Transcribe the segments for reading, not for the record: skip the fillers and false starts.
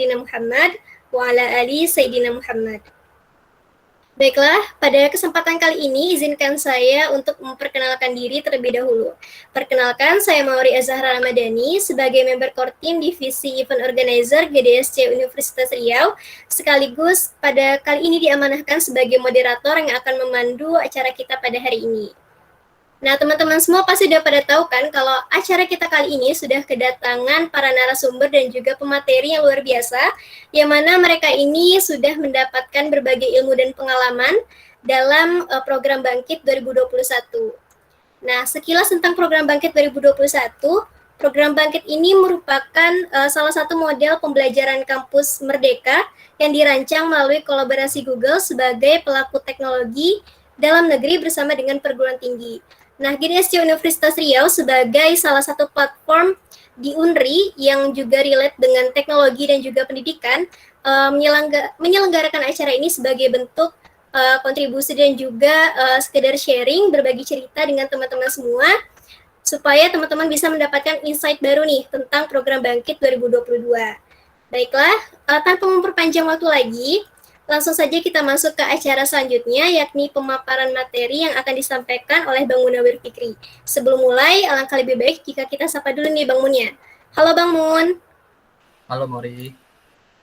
Sayyidina Muhammad wa ala ali Sayyidina Muhammad. Baiklah, pada kesempatan kali ini izinkan saya untuk memperkenalkan diri terlebih dahulu. Perkenalkan, saya Mauri Azahra Ramadhani sebagai member core team divisi event organizer GDSC Universitas Riau, sekaligus pada kali ini diamanahkan sebagai moderator yang akan memandu acara kita pada hari ini. Nah, teman-teman semua pasti sudah pada tahu kan kalau acara kita kali ini sudah kedatangan para narasumber dan juga pemateri yang luar biasa, yang mana mereka ini sudah mendapatkan berbagai ilmu dan pengalaman dalam program Bangkit 2021. Nah, sekilas tentang program Bangkit 2021, program Bangkit ini merupakan salah satu model pembelajaran kampus merdeka yang dirancang melalui kolaborasi Google sebagai pelaku teknologi dalam negeri bersama dengan perguruan tinggi. Nah, GDSC Universitas Riau sebagai salah satu platform di UNRI yang juga relate dengan teknologi dan juga pendidikan menyelenggarakan acara ini sebagai bentuk kontribusi dan juga sekedar sharing, berbagi cerita dengan teman-teman semua supaya teman-teman bisa mendapatkan insight baru nih tentang program Bangkit 2022. Baiklah, tanpa memperpanjang waktu lagi, langsung saja kita masuk ke acara selanjutnya, yakni pemaparan materi yang akan disampaikan oleh Bang Munawir Fikri. Sebelum mulai, alangkah lebih baik jika kita sapa dulu nih Bang Munnya. Halo Bang Mun. Halo Mori.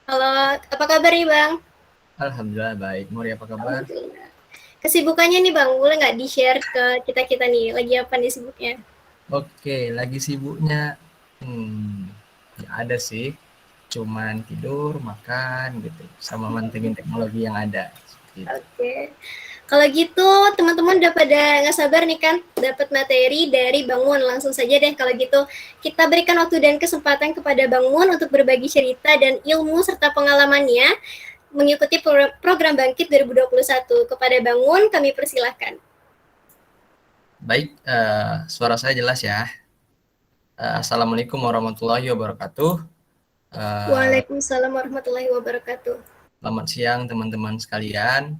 Halo, apa kabar nih Bang? Alhamdulillah baik. Mori apa kabar? Kesibukannya nih Bang, boleh nggak di-share ke kita-kita nih, lagi apa nih sibuknya? Oke, lagi sibuknya, ya ada sih. Cuman tidur, makan gitu, sama mantengin teknologi yang ada. Gitu. Oke. Kalau gitu teman-teman udah pada nggak sabar nih kan dapat materi dari Bang Mun. Langsung saja deh kalau gitu kita berikan waktu dan kesempatan kepada Bang Mun untuk berbagi cerita dan ilmu serta pengalamannya mengikuti program Bangkit 2021. Kepada Bang Mun kami persilahkan. Baik, suara saya jelas ya. Assalamualaikum warahmatullahi wabarakatuh. Waalaikumsalam warahmatullahi wabarakatuh. Selamat siang teman-teman sekalian,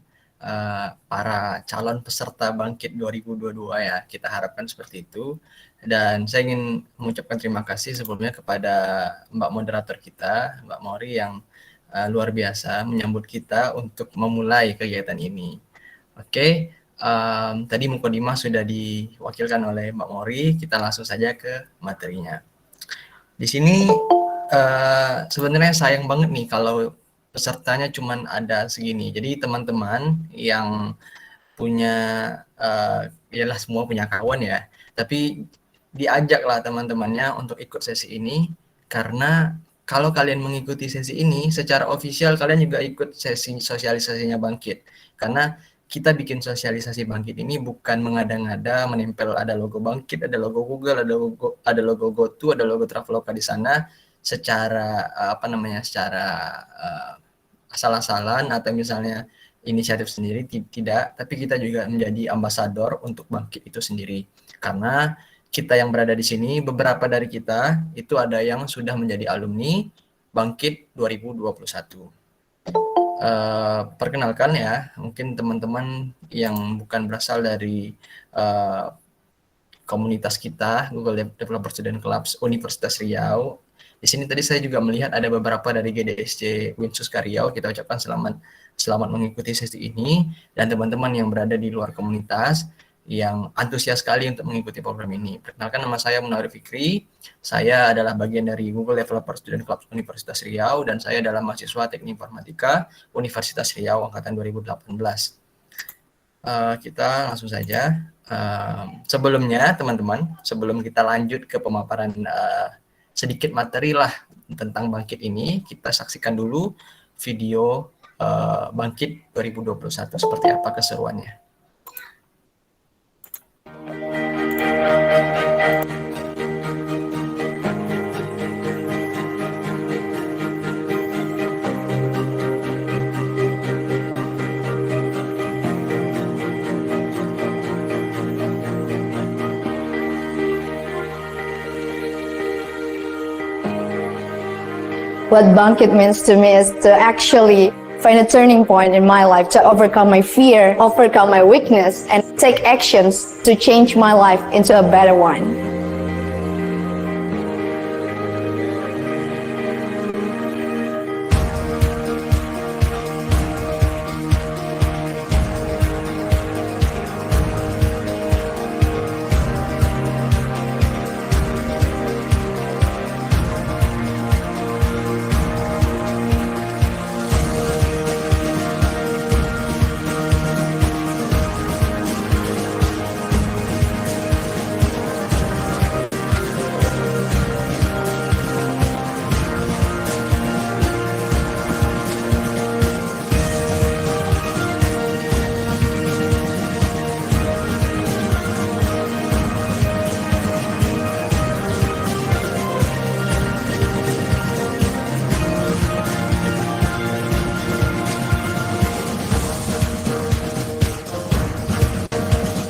para calon peserta Bangkit 2022 ya, kita harapkan seperti itu. Dan saya ingin mengucapkan terima kasih sebelumnya kepada Mbak moderator kita, Mbak Mori yang luar biasa menyambut kita untuk memulai kegiatan ini. Oke, tadi Mukodimah sudah diwakilkan oleh Mbak Mori, kita langsung saja ke materinya. Di sini sebenarnya sayang banget nih kalau pesertanya cuma ada segini. Jadi teman-teman yang punya, yalah semua punya kawan ya, tapi diajaklah teman-temannya untuk ikut sesi ini, karena kalau kalian mengikuti sesi ini, secara ofisial kalian juga ikut sesi sosialisasinya Bangkit. Karena kita bikin sosialisasi Bangkit ini bukan mengada-ngada menempel ada logo Bangkit, ada logo Google, ada logo GoTo, ada logo Traveloka di sana secara secara asal-asalan atau misalnya inisiatif sendiri, tidak, tapi kita juga menjadi ambasador untuk Bangkit itu sendiri. Karena kita yang berada di sini, beberapa dari kita itu ada yang sudah menjadi alumni Bangkit 2021. Perkenalkan ya, mungkin teman-teman yang bukan berasal dari komunitas kita, Google Developer Student Club Universitas Riau. Di sini tadi saya juga melihat ada beberapa dari GDSC Winsuska Riau. Kita ucapkan selamat mengikuti sesi ini, dan teman-teman yang berada di luar komunitas yang antusias sekali untuk mengikuti program ini. Perkenalkan, nama saya Munawir Fikri. Saya adalah bagian dari Google Developer Student Club Universitas Riau, dan saya adalah mahasiswa Teknik Informatika Universitas Riau angkatan 2018. Kita langsung saja. Sebelumnya teman-teman, sebelum kita lanjut ke pemaparan sedikit materi lah tentang Bangkit ini, kita saksikan dulu video Bangkit 2021 seperti apa keseruannya. What Bangkit means to me is to actually find a turning point in my life, to overcome my fear, overcome my weakness, and take actions to change my life into a better one.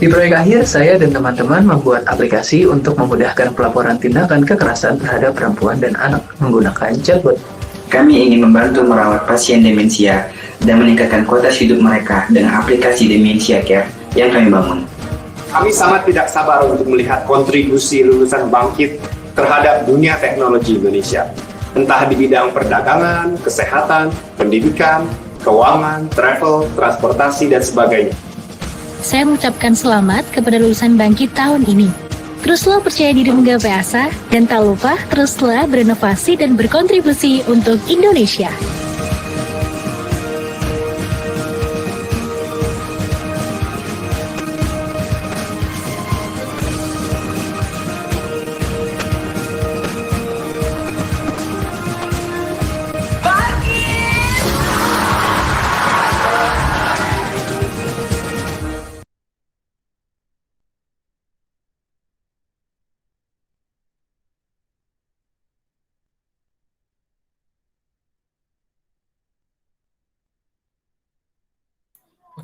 Di proyek akhir, saya dan teman-teman membuat aplikasi untuk memudahkan pelaporan tindakan kekerasan terhadap perempuan dan anak menggunakan chatbot. Kami ingin membantu merawat pasien demensia dan meningkatkan kualitas hidup mereka dengan aplikasi Demensia Care yang kami bangun. Kami sangat tidak sabar untuk melihat kontribusi lulusan Bangkit terhadap dunia teknologi Indonesia, entah di bidang perdagangan, kesehatan, pendidikan, keuangan, travel, transportasi, dan sebagainya. Saya mengucapkan selamat kepada lulusan Bangkit tahun ini. Teruslah percaya diri menggapai asa, dan tak lupa teruslah berinovasi dan berkontribusi untuk Indonesia.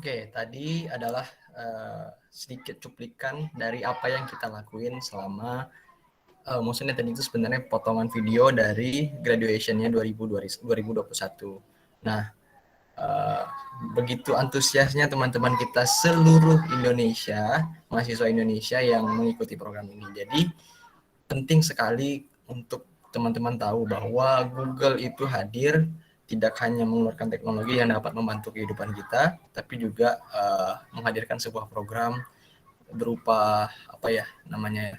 Oke, tadi adalah sedikit cuplikan dari apa yang kita lakuin selama maksudnya tadi itu sebenarnya potongan video dari graduation-nya 2021. Nah, begitu antusiasnya teman-teman kita seluruh Indonesia, mahasiswa Indonesia yang mengikuti program ini. Jadi penting sekali untuk teman-teman tahu bahwa Google itu hadir tidak hanya mengeluarkan teknologi yang dapat membantu kehidupan kita, tapi juga menghadirkan sebuah program berupa apa ya namanya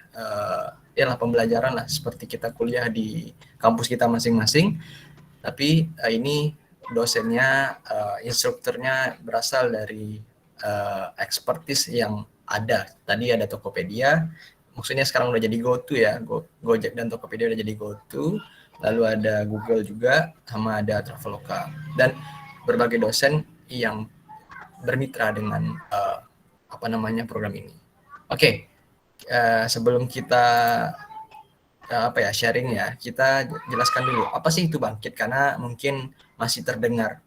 lah pembelajaran lah seperti kita kuliah di kampus kita masing-masing, tapi ini dosennya instrukturnya berasal dari expertise yang ada. Tadi ada Tokopedia, maksudnya sekarang udah jadi GoTo ya, Gojek dan Tokopedia udah jadi GoTo, lalu ada Google juga, sama ada Traveloka, dan berbagai dosen yang bermitra dengan program ini. Oke, sebelum kita sharing ya, kita jelaskan dulu apa sih itu Bangkit, karena mungkin masih terdengar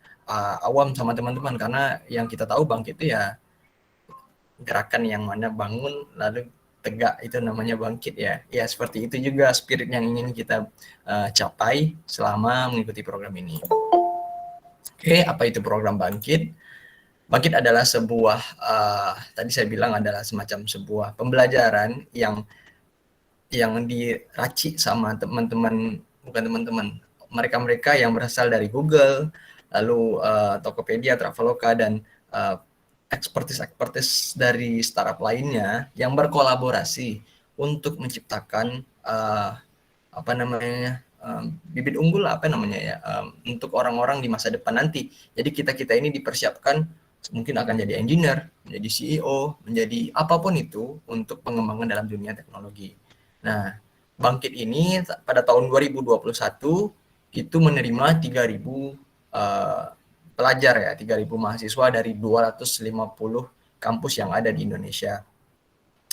awam sama teman-teman, karena yang kita tahu Bangkit itu ya gerakan yang mana bangun lalu tegak, itu namanya Bangkit ya. Ya seperti itu juga spirit yang ingin kita capai selama mengikuti program ini. Oke, apa itu program Bangkit? Bangkit adalah sebuah, tadi saya bilang adalah semacam sebuah pembelajaran yang diracik sama teman-teman, bukan teman-teman, mereka-mereka yang berasal dari Google, lalu Tokopedia, Traveloka, dan expertise dari startup lainnya yang berkolaborasi untuk menciptakan bibit unggul untuk orang-orang di masa depan nanti. Jadi kita ini dipersiapkan mungkin akan jadi engineer, menjadi CEO, menjadi apapun itu untuk pengembangan dalam dunia teknologi. Nah, Bangkit ini pada tahun 2021 itu menerima 3.000 pelajar ya, 3.000 mahasiswa dari 250 kampus yang ada di Indonesia.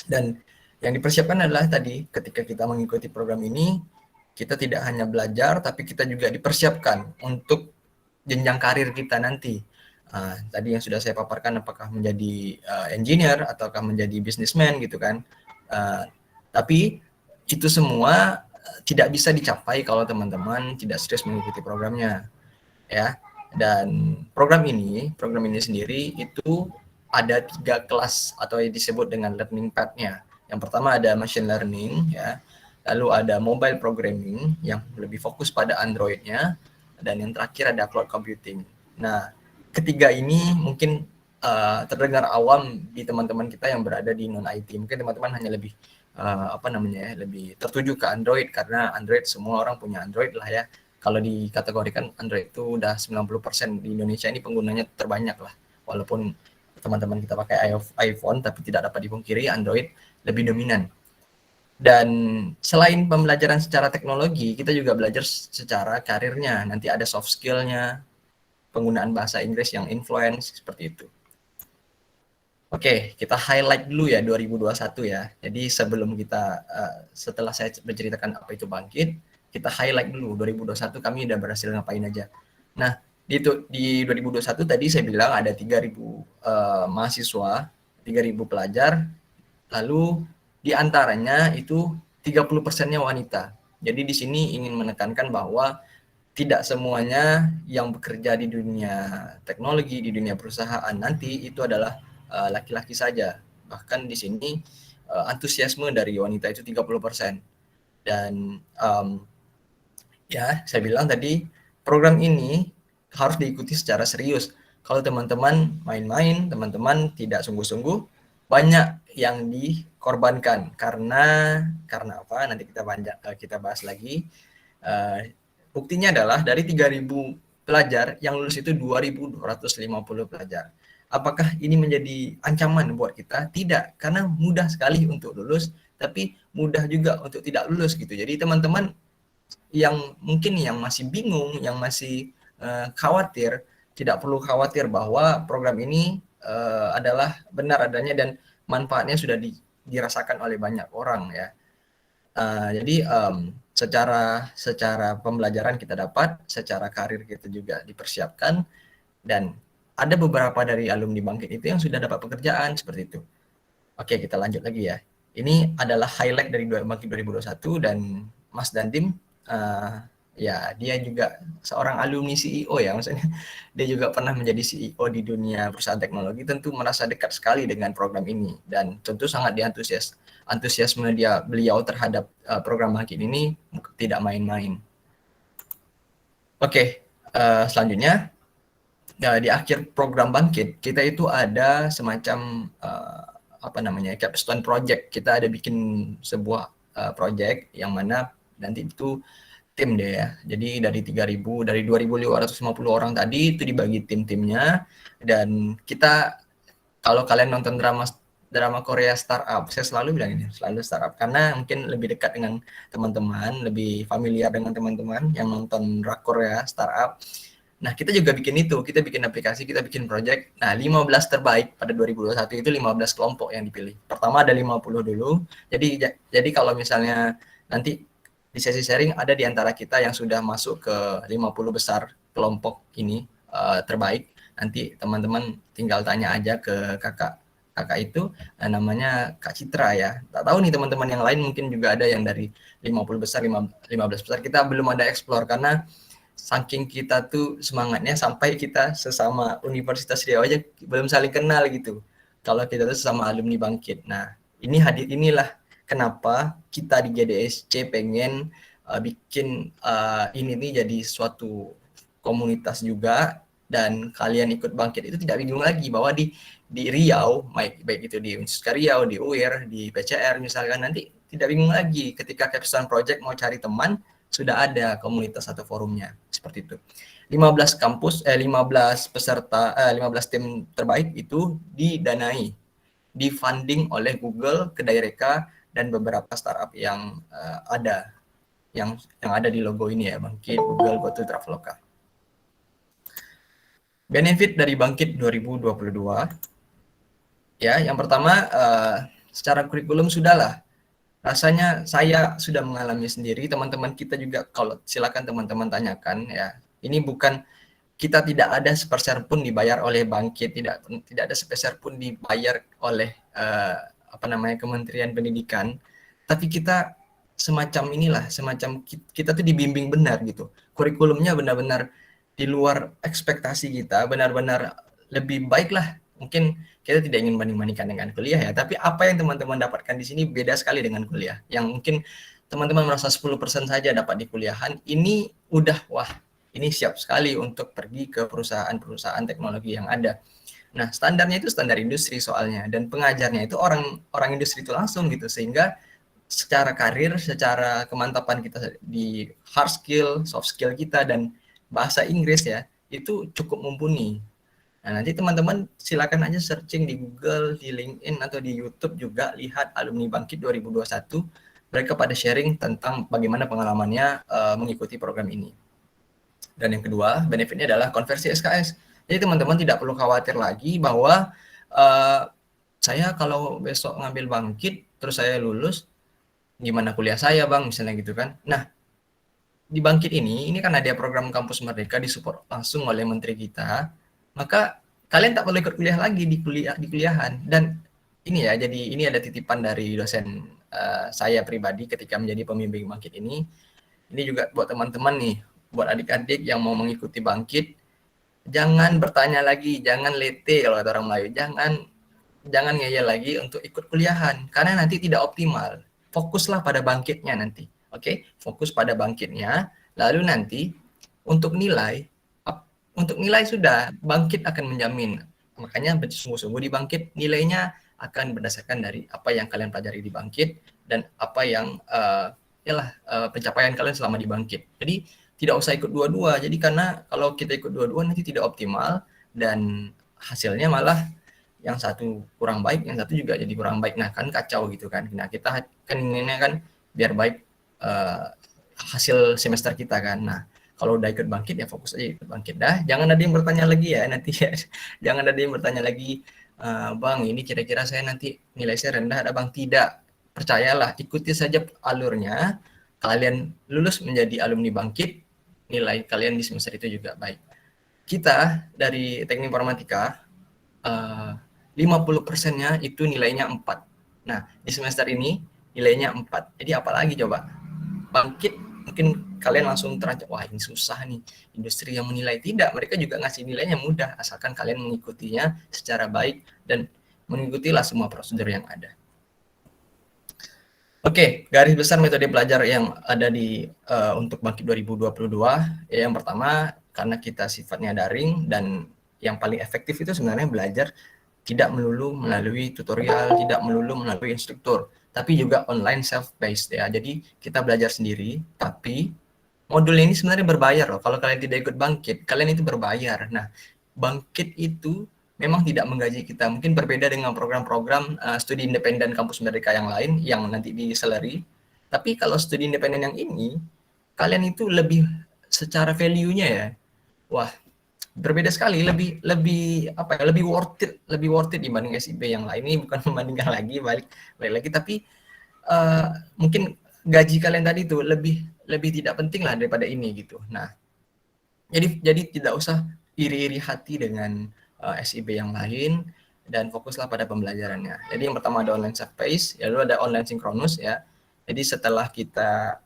Dan yang dipersiapkan adalah tadi ketika kita mengikuti program ini, kita tidak hanya belajar, tapi kita juga dipersiapkan untuk jenjang karir kita nanti. Tadi yang sudah saya paparkan, apakah menjadi engineer ataukah menjadi businessman gitu kan. Tapi itu semua tidak bisa dicapai kalau teman-teman tidak serius mengikuti programnya ya. Dan program ini sendiri itu ada 3 kelas atau yang disebut dengan learning path-nya. Yang pertama ada machine learning ya, lalu ada mobile programming yang lebih fokus pada Android-nya, dan yang terakhir ada cloud computing. Nah, ketiga ini mungkin terdengar awam di teman-teman kita yang berada di non-IT. Mungkin teman-teman hanya lebih lebih tertuju ke Android, karena Android semua orang punya Android lah ya. Kalau dikategorikan Android itu udah 90% di Indonesia ini penggunanya terbanyak lah. Walaupun teman-teman kita pakai iPhone, tapi tidak dapat dipungkiri Android lebih dominan. Dan selain pembelajaran secara teknologi, kita juga belajar secara karirnya. Nanti ada soft skill-nya, penggunaan bahasa Inggris yang influence, seperti itu. Oke, kita highlight dulu ya 2021 ya. Jadi sebelum kita, setelah saya berceritakan apa itu Bangkit, kita highlight dulu 2021 kami udah berhasil ngapain aja. Nah, di 2021 tadi saya bilang ada 3.000 mahasiswa 3.000 pelajar, lalu di antaranya itu 30%-nya wanita. Jadi di sini ingin menekankan bahwa tidak semuanya yang bekerja di dunia teknologi, di dunia perusahaan nanti itu adalah laki-laki saja. Bahkan di sini antusiasme dari wanita itu 30%. Dan ya, saya bilang tadi program ini harus diikuti secara serius. Kalau teman-teman main-main, teman-teman tidak sungguh-sungguh, banyak yang dikorbankan karena apa? Nanti kita bahas lagi. Buktinya adalah dari 3.000 pelajar yang lulus itu 2.250 pelajar. Apakah ini menjadi ancaman buat kita? Tidak, karena mudah sekali untuk lulus, tapi mudah juga untuk tidak lulus gitu. Jadi teman-teman yang mungkin yang masih bingung, yang masih khawatir, tidak perlu khawatir bahwa program ini adalah benar adanya dan manfaatnya sudah dirasakan oleh banyak orang ya. Jadi secara pembelajaran kita dapat, secara karir kita juga dipersiapkan, dan ada beberapa dari alumni Bangkit itu yang sudah dapat pekerjaan seperti itu. Oke, kita lanjut lagi ya. Ini adalah highlight dari Bangkit 2021 dan Mas Dandim, ya dia juga seorang alumni CEO ya, maksudnya dia juga pernah menjadi CEO di dunia perusahaan teknologi, tentu merasa dekat sekali dengan program ini dan tentu sangat antusiasme beliau terhadap program Bangkit ini tidak main-main. Oke, selanjutnya di akhir program Bangkit kita itu ada semacam capstone project. Kita ada bikin sebuah project yang mana nanti itu tim deh ya. Jadi dari 2.550 orang tadi itu dibagi tim-timnya, dan kita, kalau kalian nonton drama Korea startup, saya selalu bilang ini, selalu startup, karena mungkin lebih dekat dengan teman-teman, lebih familiar dengan teman-teman yang nonton drakor ya, startup. Nah, kita juga bikin itu, kita bikin aplikasi, kita bikin project. Nah, 15 terbaik pada 2021 itu 15 kelompok yang dipilih. Pertama ada 50 dulu. Jadi kalau misalnya nanti di sesi sharing ada di antara kita yang sudah masuk ke 50 besar kelompok ini terbaik. Nanti teman-teman tinggal tanya aja ke kakak itu, namanya Kak Citra ya. Tak tahu nih teman-teman yang lain mungkin juga ada yang dari 50 besar, 15 besar. Kita belum ada explore karena saking kita tuh semangatnya sampai kita sesama Universitas Riau aja belum saling kenal gitu. Kalau kita tuh sesama alumni Bangkit. Nah, inilah kenapa kita di GDSC pengen bikin ini nih jadi suatu komunitas juga, dan kalian ikut Bangkit itu tidak bingung lagi bahwa di Riau, baik itu di Universitas Riau, di UIR, di PCR misalkan, nanti tidak bingung lagi ketika capstone project mau cari teman, sudah ada komunitas atau forumnya seperti itu. 15 peserta 15 tim terbaik itu didanai, difunding oleh Google, Kedaireka, dan beberapa startup yang ada di logo ini ya, Bangkit, Google, GoTo, Traveloka. Benefit dari Bangkit 2022 ya, yang pertama secara kurikulum sudahlah. Rasanya saya sudah mengalami sendiri, teman-teman kita juga, kalau silakan teman-teman tanyakan ya. Ini bukan, kita tidak ada sepeser pun dibayar oleh Bangkit, tidak ada sepeser pun dibayar oleh Kementerian Pendidikan, tapi kita semacam kita tuh dibimbing benar gitu. Kurikulumnya benar-benar di luar ekspektasi kita, benar-benar lebih baik lah. Mungkin kita tidak ingin banding-bandingkan dengan kuliah ya, tapi apa yang teman-teman dapatkan di sini beda sekali dengan kuliah. Yang mungkin teman-teman merasa 10% saja dapat di kuliahan, ini udah wah, ini siap sekali untuk pergi ke perusahaan-perusahaan teknologi yang ada. Nah, standarnya itu standar industri soalnya, dan pengajarnya itu orang industri itu langsung gitu, sehingga secara karir, secara kemantapan kita di hard skill, soft skill kita, dan bahasa Inggris ya, itu cukup mumpuni. Nah, nanti teman-teman silakan aja searching di Google, di LinkedIn, atau di YouTube juga, lihat alumni Bangkit 2021, mereka pada sharing tentang bagaimana pengalamannya mengikuti program ini. Dan yang kedua, benefitnya adalah konversi SKS. Jadi teman-teman tidak perlu khawatir lagi bahwa saya kalau besok ngambil Bangkit, terus saya lulus, gimana kuliah saya bang, misalnya gitu kan. Nah, di Bangkit ini kan ada program Kampus Merdeka disupport langsung oleh menteri kita, maka kalian tak perlu ikut kuliah lagi di kuliahan, dan ini ya, jadi ini ada titipan dari dosen saya pribadi ketika menjadi pembimbing Bangkit ini. Ini juga buat teman-teman nih, buat adik-adik yang mau mengikuti Bangkit, jangan bertanya lagi, jangan lete kalau kata orang Melayu, jangan ngeyel lagi untuk ikut kuliahan, karena nanti tidak optimal. Fokuslah pada Bangkitnya nanti, oke? Fokus pada Bangkitnya, lalu nanti untuk nilai sudah, Bangkit akan menjamin. Makanya bersungguh-sungguh di Bangkit, nilainya akan berdasarkan dari apa yang kalian pelajari di Bangkit dan apa yang pencapaian kalian selama di Bangkit. Jadi tidak usah ikut dua-dua. Jadi karena kalau kita ikut dua-dua nanti tidak optimal dan hasilnya malah yang satu kurang baik, yang satu juga jadi kurang baik. Nah kan kacau gitu kan. Nah kita kan inginnya kan biar baik hasil semester kita kan. Nah kalau udah ikut Bangkit ya fokus aja ikut Bangkit dah. Jangan ada yang bertanya lagi ya nanti ya. Jangan ada yang bertanya lagi, Bang ini kira-kira saya nanti nilai saya rendah ada Bang. Tidak, percayalah ikuti saja alurnya. Kalian lulus menjadi alumni Bangkit, nilai kalian di semester itu juga baik. Kita dari Teknik Informatika 50%-nya itu nilainya 4. Nah di semester ini nilainya 4. Jadi apalagi coba Bangkit, mungkin kalian langsung terancam, wah ini susah nih, industri yang menilai. Tidak, mereka juga ngasih nilainya mudah, asalkan kalian mengikutinya secara baik dan mengikutilah semua prosedur yang ada. Oke, garis besar metode belajar yang ada di untuk Bangkit 2022. Yang pertama, karena kita sifatnya daring dan yang paling efektif itu sebenarnya belajar tidak melulu melalui tutorial, tidak melulu melalui instruktur, tapi juga online self-paced ya. Jadi kita belajar sendiri, tapi modul ini sebenarnya berbayar loh. Kalau kalian tidak ikut Bangkit, kalian itu berbayar. Nah, Bangkit itu memang tidak menggaji kita. Mungkin berbeda dengan program-program studi independen kampus Merdeka yang lain yang nanti diseleri. Tapi kalau studi independen yang ini, kalian itu lebih secara value-nya ya, wah berbeda sekali, lebih worth it dibanding SIB yang lain. Ini bukan membandingkan lagi, balik lagi, tapi mungkin gaji kalian tadi itu lebih tidak penting lah daripada ini gitu. Nah, jadi tidak usah iri-iri hati dengan SIB yang lain dan fokuslah pada pembelajarannya. Jadi yang pertama ada online self-paced, lalu ada online sinkronus ya. Jadi setelah kita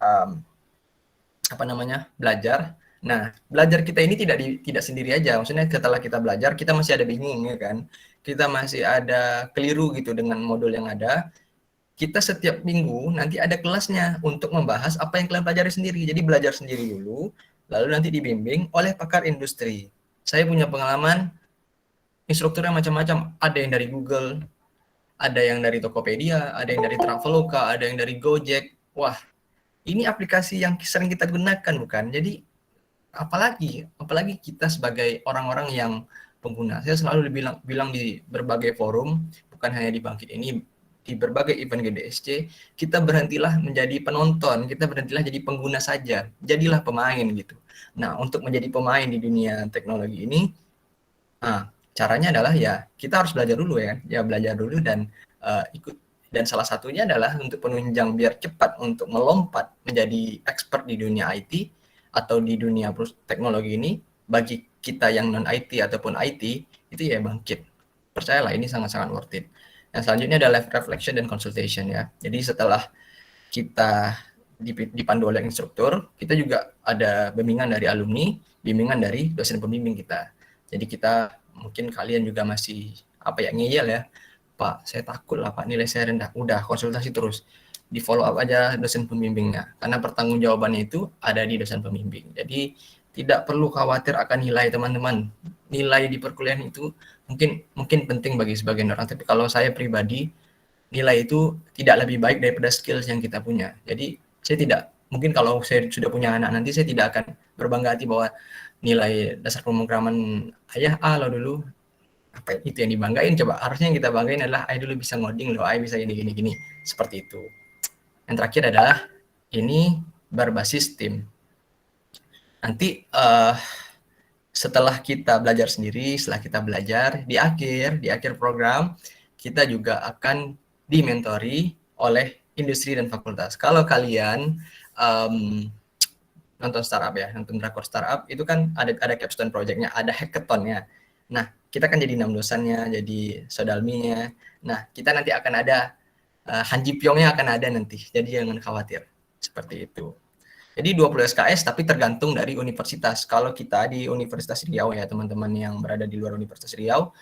belajar. Nah, belajar kita ini tidak sendiri aja. Maksudnya setelah kita belajar, kita masih ada bingung ya kan. Kita masih ada keliru gitu dengan modul yang ada. Kita setiap minggu nanti ada kelasnya untuk membahas apa yang kalian pelajari sendiri. Jadi belajar sendiri dulu, lalu nanti dibimbing oleh pakar industri. Saya punya pengalaman, instrukturnya macam-macam. Ada yang dari Google, ada yang dari Tokopedia, ada yang dari Traveloka, ada yang dari Gojek. Wah, ini aplikasi yang sering kita gunakan bukan? Jadi apalagi kita sebagai orang-orang yang pengguna. Saya selalu bilang di berbagai forum, bukan hanya di Bangkit ini, di berbagai event GDSC, kita berhentilah menjadi penonton, kita berhentilah jadi pengguna saja, jadilah pemain gitu. Nah, untuk menjadi pemain di dunia teknologi ini, caranya adalah ya kita harus belajar dulu ya belajar dulu dan ikut. Dan salah satunya adalah untuk penunjang biar cepat untuk melompat menjadi expert di dunia IT atau di dunia teknologi ini, bagi kita yang non-IT ataupun IT, itu ya Bangkit. Percayalah, ini sangat-sangat worth it. Yang selanjutnya adalah reflection dan consultation ya. Jadi setelah kita dipandu oleh instruktur, kita juga ada bimbingan dari alumni, bimbingan dari dosen pembimbing kita. Jadi kita, mungkin kalian juga masih ngeyel ya, Pak, saya takut lah Pak, nilai saya rendah. Udah, konsultasi terus. Di follow up aja dosen pembimbingnya, karena pertanggungjawabannya itu ada di dosen pembimbing. Jadi tidak perlu khawatir akan nilai teman-teman. Nilai di perkuliahan itu mungkin penting bagi sebagian orang, tapi kalau saya pribadi, nilai itu tidak lebih baik daripada skills yang kita punya. Jadi saya tidak, mungkin kalau saya sudah punya anak nanti, saya tidak akan berbangga hati bahwa nilai dasar pemrograman ayah A lo dulu, apa itu yang dibanggain. Coba harusnya yang kita banggain adalah ayah dulu bisa ngoding loh, ayah bisa gini, seperti itu. Yang terakhir adalah ini berbasis tim. Nanti setelah kita belajar sendiri, setelah kita belajar di akhir program, kita juga akan dimentori oleh industri dan fakultas. Kalau kalian nonton startup ya, nonton drakor startup, itu kan ada capstone project-nya, ada hackathon-nya. Nah, kita kan jadi 6 dosennya, jadi sodalminya. Nah, kita nanti akan ada Hanji Pyongnya akan ada nanti. Jadi jangan khawatir. Seperti itu. Jadi 20 SKS tapi tergantung dari universitas. Kalau kita di Universitas Riau ya, teman-teman yang berada di luar Universitas Riau,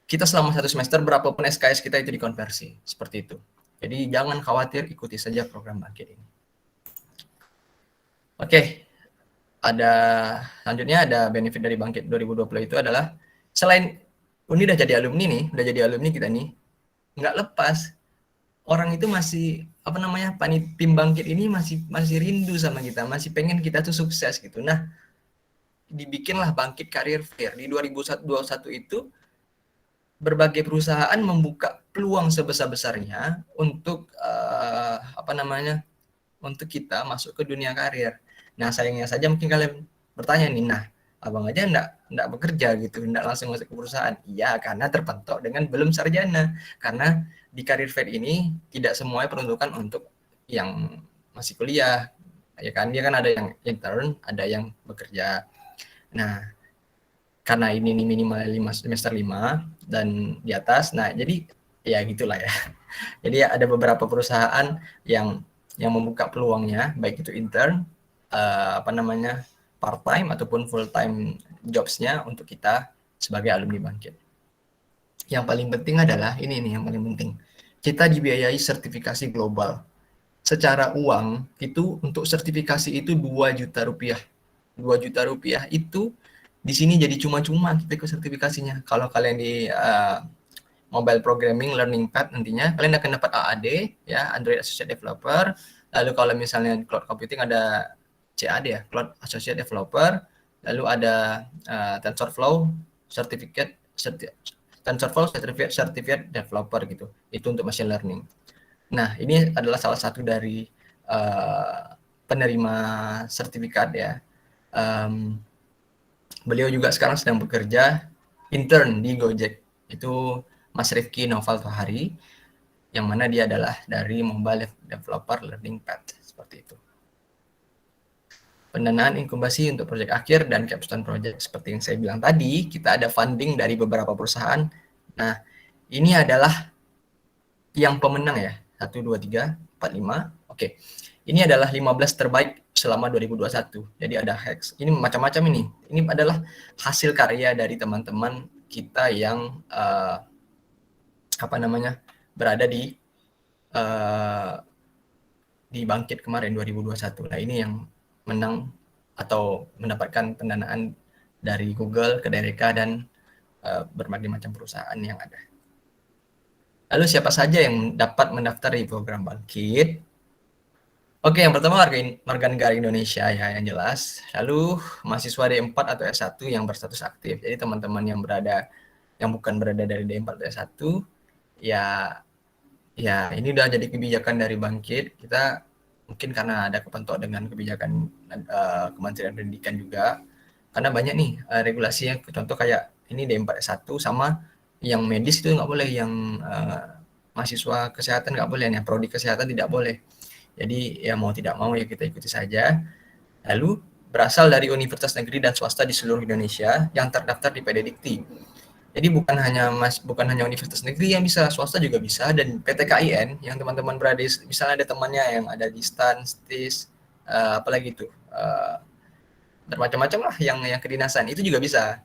kita selama 1 semester berapapun SKS kita itu dikonversi. Seperti itu. Jadi jangan khawatir, ikuti saja program Bangkit ini. Oke. Selanjutnya ada benefit dari Bangkit 2020 itu adalah selain Uni udah jadi alumni nih, kita nih, nggak lepas orang itu masih tim Bangkit ini masih rindu sama kita, masih pengen kita tuh sukses gitu. Nah, dibikinlah Bangkit Career Fair di 2021 itu, berbagai perusahaan membuka peluang sebesar-besarnya untuk untuk kita masuk ke dunia karir. Nah, sayangnya saja mungkin kalian bertanya nih, nah, abang aja enggak bekerja gitu, enggak langsung masuk ke perusahaan. Iya, karena terpentok dengan belum sarjana. Karena di Career Fair ini tidak semuanya peruntukan untuk yang masih kuliah. Ya kan, dia kan ada yang intern, ada yang bekerja. Nah, karena ini minimal 5 semester 5 dan di atas. Nah, jadi ya gitulah ya. Jadi ada beberapa perusahaan yang membuka peluangnya, baik itu intern, part time ataupun full time jobs-nya untuk kita sebagai alumni Bangkit. Yang paling penting adalah ini nih yang paling penting. Kita dibiayai sertifikasi global. Secara uang itu untuk sertifikasi itu 2 juta rupiah. 2 juta rupiah itu di sini jadi cuma-cuma kita ikut sertifikasinya. Kalau kalian di mobile programming learning path nantinya kalian akan dapat AAD ya, Android Associate Developer. Lalu kalau misalnya cloud computing ada CAD ya, Cloud Associate Developer, lalu ada TensorFlow Certificate Developer gitu. Itu untuk machine learning. Nah, ini adalah salah satu dari penerima sertifikat ya. Beliau juga sekarang sedang bekerja intern di Gojek. Itu Mas Rifki Noval Tohari, yang mana dia adalah dari Mobile Developer Learning Path, seperti itu. Pendanaan inkubasi untuk proyek akhir dan capstone project. Seperti yang saya bilang tadi, kita ada funding dari beberapa perusahaan. Nah, ini adalah yang pemenang ya. 1, 2, 3, 4, 5. Oke. Ini adalah 15 terbaik selama 2021. Jadi ada hacks. Ini macam-macam ini. Ini adalah hasil karya dari teman-teman kita yang berada di Bangkit kemarin 2021. Nah, ini yang menang atau mendapatkan pendanaan dari Google, Kedereka, dan berbagai macam perusahaan yang ada. Lalu siapa saja yang dapat mendaftar di program Bangkit? Oke, yang pertama warga negara Indonesia ya, yang jelas. Lalu mahasiswa D4 atau S1 yang berstatus aktif. Jadi teman-teman yang bukan berada dari D4 atau S1, ya ini udah jadi kebijakan dari Bangkit. Kita mungkin karena ada kepentok dengan kebijakan Kementerian Pendidikan juga, karena banyak nih regulasinya. Contoh kayak ini D4 S1 sama yang medis itu nggak boleh, yang mahasiswa kesehatan nggak boleh, yang prodi kesehatan tidak boleh. Jadi ya mau tidak mau ya kita ikuti saja. Lalu berasal dari universitas negeri dan swasta di seluruh Indonesia yang terdaftar di PD Dikti. Jadi bukan hanya universitas negeri yang bisa, swasta juga bisa, dan PTKIN yang teman-teman berada, misalnya ada temannya yang ada di STAN, STIS, apalagi itu, dan macam-macam lah yang kedinasan, itu juga bisa.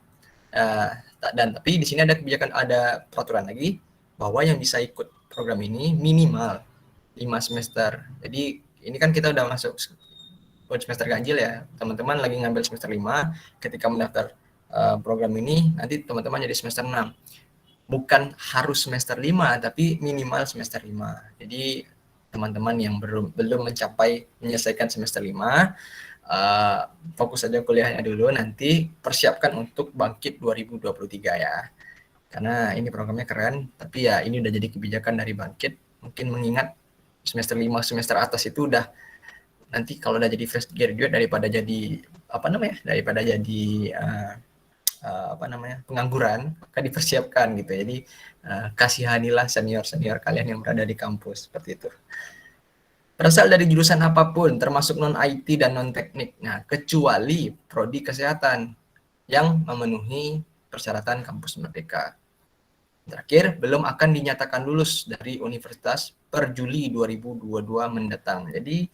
Dan tapi di sini ada kebijakan, ada peraturan lagi bahwa yang bisa ikut program ini minimal 5 semester. Jadi ini kan kita udah masuk semester ganjil ya, teman-teman lagi ngambil semester 5, ketika mendaftar program ini nanti teman-teman jadi semester 6. Bukan harus semester 5, tapi minimal semester 5. Jadi teman-teman yang belum menyelesaikan semester 5, fokus saja kuliahnya dulu, nanti persiapkan untuk Bangkit 2023 ya. Karena ini programnya keren, tapi ya ini udah jadi kebijakan dari Bangkit. Mungkin mengingat semester 5, semester atas itu udah, nanti kalau udah jadi fresh graduate daripada jadi pengangguran, akan dipersiapkan gitu. Jadi kasihanilah senior kalian yang berada di kampus, seperti itu. Berasal dari jurusan apapun, termasuk non-IT dan non-teknik. Nah, kecuali prodi kesehatan yang memenuhi persyaratan kampus Merdeka. Terakhir, belum akan dinyatakan lulus dari universitas per Juli 2022 mendatang. Jadi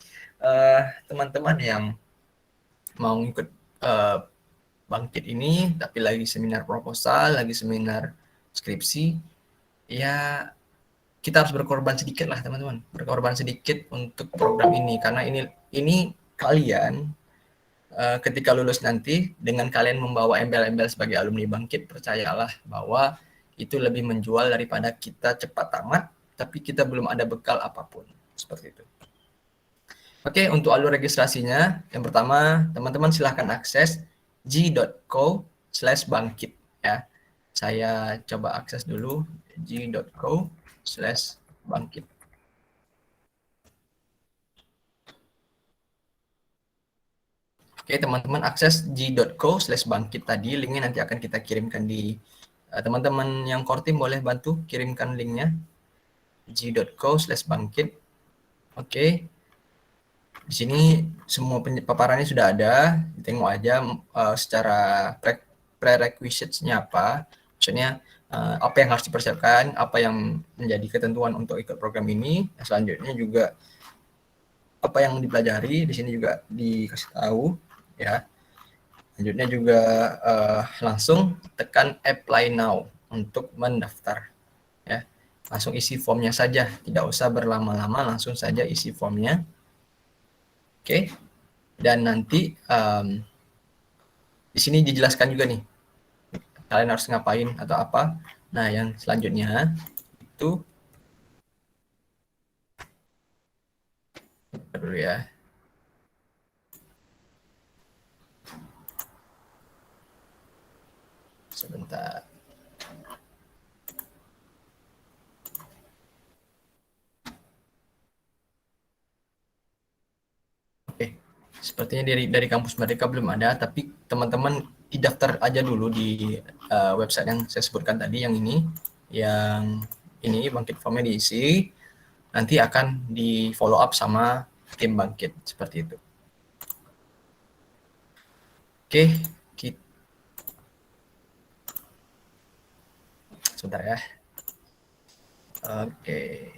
teman-teman yang mau ikut bangkit ini, tapi lagi seminar proposal, lagi seminar skripsi, ya kita harus berkorban sedikit lah teman-teman, berkorban sedikit untuk program ini, karena ini kalian ketika lulus nanti dengan kalian membawa embel-embel sebagai alumni bangkit, percayalah bahwa itu lebih menjual daripada kita cepat tamat tapi kita belum ada bekal apapun, seperti itu. Oke, untuk alur registrasinya, yang pertama teman-teman silahkan akses g.co/bangkit ya. Saya coba akses dulu g.co/bangkit. Oke, teman-teman akses g.co/bangkit tadi, linknya nanti akan kita kirimkan di teman-teman yang core team boleh bantu kirimkan linknya g.co/bangkit. Oke. Di sini semua paparannya sudah ada, tengok aja secara prerequisite-nya apa, maksudnya apa yang harus dipersiapkan, apa yang menjadi ketentuan untuk ikut program ini. Selanjutnya juga apa yang dipelajari, di sini juga dikasih tahu ya. Selanjutnya juga langsung tekan apply now untuk mendaftar ya. Langsung isi formnya saja, tidak usah berlama-lama, langsung saja isi formnya. Oke, dan nanti di sini dijelaskan juga nih kalian harus ngapain atau apa. Nah, yang selanjutnya itu dulu ya. Sebentar. Sepertinya dari kampus Merdeka belum ada, tapi teman-teman didaftar aja dulu di website yang saya sebutkan tadi, yang ini Bangkit formnya diisi, nanti akan di follow up sama tim Bangkit, seperti itu. Oke, sebentar ya. Oke.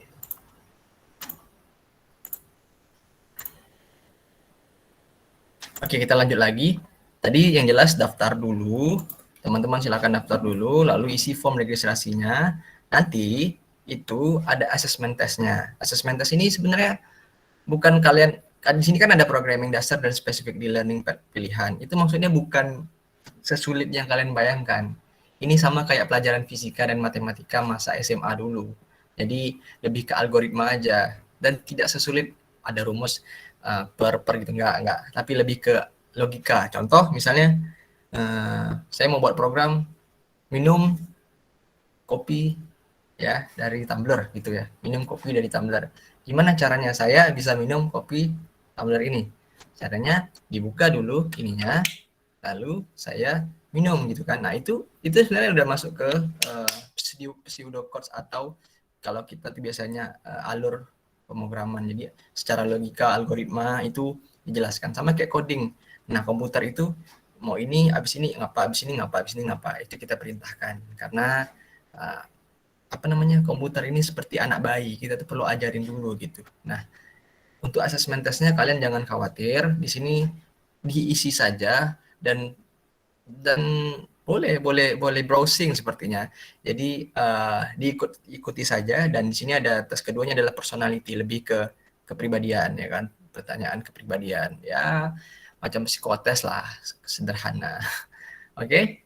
Oke, kita lanjut lagi. Tadi yang jelas daftar dulu. Teman-teman silakan daftar dulu, lalu isi form registrasinya. Nanti itu ada assessment test-nya. Assessment test ini sebenarnya bukan kalian, di sini kan ada programming dasar dan spesifik di learning pilihan. Itu maksudnya bukan sesulit yang kalian bayangkan. Ini sama kayak pelajaran fisika dan matematika masa SMA dulu. Jadi lebih ke algoritma aja dan tidak sesulit ada rumus per gitu, enggak, tapi lebih ke logika. Contoh misalnya saya mau buat program minum kopi ya dari tumbler gitu ya, minum kopi dari tumbler. Gimana caranya saya bisa minum kopi tumbler ini? Caranya dibuka dulu ininya, lalu saya minum gitu kan. Nah itu sebenarnya udah masuk ke pseudo codes, atau kalau kita tuh biasanya alur pemrograman. Jadi secara logika algoritma itu dijelaskan sama kayak coding. Nah, komputer itu mau ini, habis ini ngapa, habis ini ngapa, habis ini ngapa, itu kita perintahkan. Karena komputer ini seperti anak bayi, kita tuh perlu ajarin dulu gitu. Nah, untuk assessment testnya kalian jangan khawatir, di sini diisi saja dan boleh browsing sepertinya. Jadi diikuti saja, dan di sini ada tes keduanya adalah personality, lebih ke kepribadian ya kan, pertanyaan kepribadian ya, macam psikotes lah, sederhana. Oke.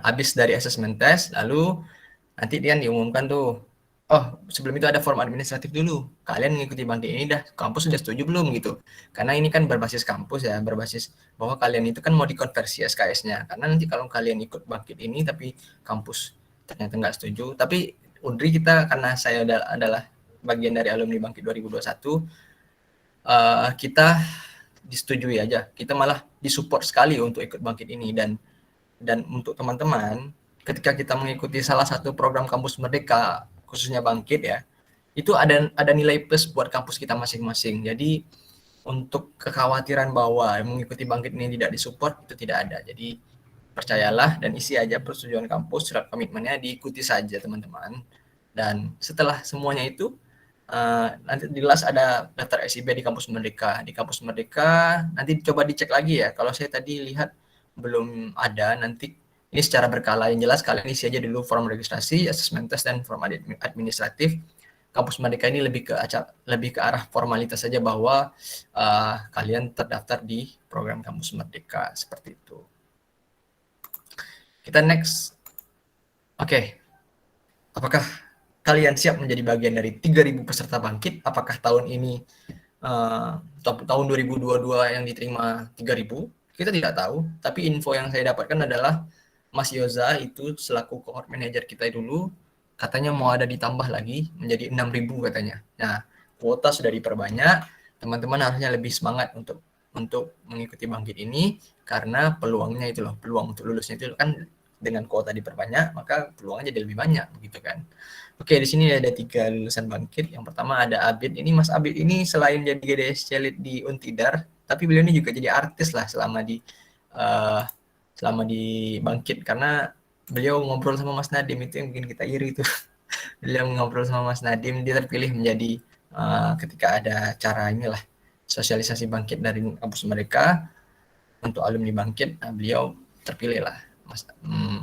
Habis dari assessment test, lalu nanti dia diumumkan tuh, oh sebelum itu ada form administratif dulu, kalian mengikuti Bangkit ini dah, kampus sudah setuju belum gitu, karena ini kan berbasis kampus ya, berbasis bahwa kalian itu kan mau dikonversi SKS-nya, karena nanti kalau kalian ikut Bangkit ini tapi kampus ternyata nggak setuju, tapi Undri kita, karena saya adalah bagian dari alumni Bangkit 2021, kita disetujui aja, kita malah disupport sekali untuk ikut Bangkit ini. Dan untuk teman-teman, ketika kita mengikuti salah satu program kampus Merdeka, khususnya Bangkit ya, itu ada nilai plus buat kampus kita masing-masing. Jadi untuk kekhawatiran bahwa mengikuti Bangkit ini tidak disupport, itu tidak ada. Jadi percayalah dan isi aja persetujuan kampus, surat komitmennya diikuti saja teman-teman. Dan setelah semuanya itu nanti di last ada daftar SIB di kampus Merdeka. Di kampus Merdeka nanti coba dicek lagi ya. Kalau saya tadi lihat belum ada, nanti ini secara berkala. Yang jelas kalian isi aja dulu form registrasi, assessment test, dan form administratif. Kampus Merdeka ini lebih ke arah formalitas saja bahwa kalian terdaftar di program kampus Merdeka seperti itu. Kita next. Oke. Apakah kalian siap menjadi bagian dari 3.000 peserta bangkit? Apakah tahun ini tahun 2022 yang diterima 3.000? Kita tidak tahu, tapi info yang saya dapatkan adalah Mas Yoza itu selaku cohort manager kita dulu katanya mau ada ditambah lagi menjadi 6.000 katanya. Nah, kuota sudah diperbanyak, teman-teman harusnya lebih semangat untuk mengikuti bangkit ini karena peluangnya itu loh, peluang untuk lulusnya itu kan dengan kuota diperbanyak, maka peluangnya jadi lebih banyak begitu kan. Oke, di sini ada 3 lulusan bangkit. Yang pertama ada Abid. Ini Mas Abid ini selain jadi GDS Celit di Untidar, tapi beliau ini juga jadi artis lah selama di bangkit karena beliau ngobrol sama Mas Nadim, itu yang bikin kita iri itu. Beliau ngobrol sama Mas Nadim, dia terpilih menjadi ketika ada acara inilah sosialisasi bangkit dari kampus mereka untuk alumni bangkit, beliau terpilih lah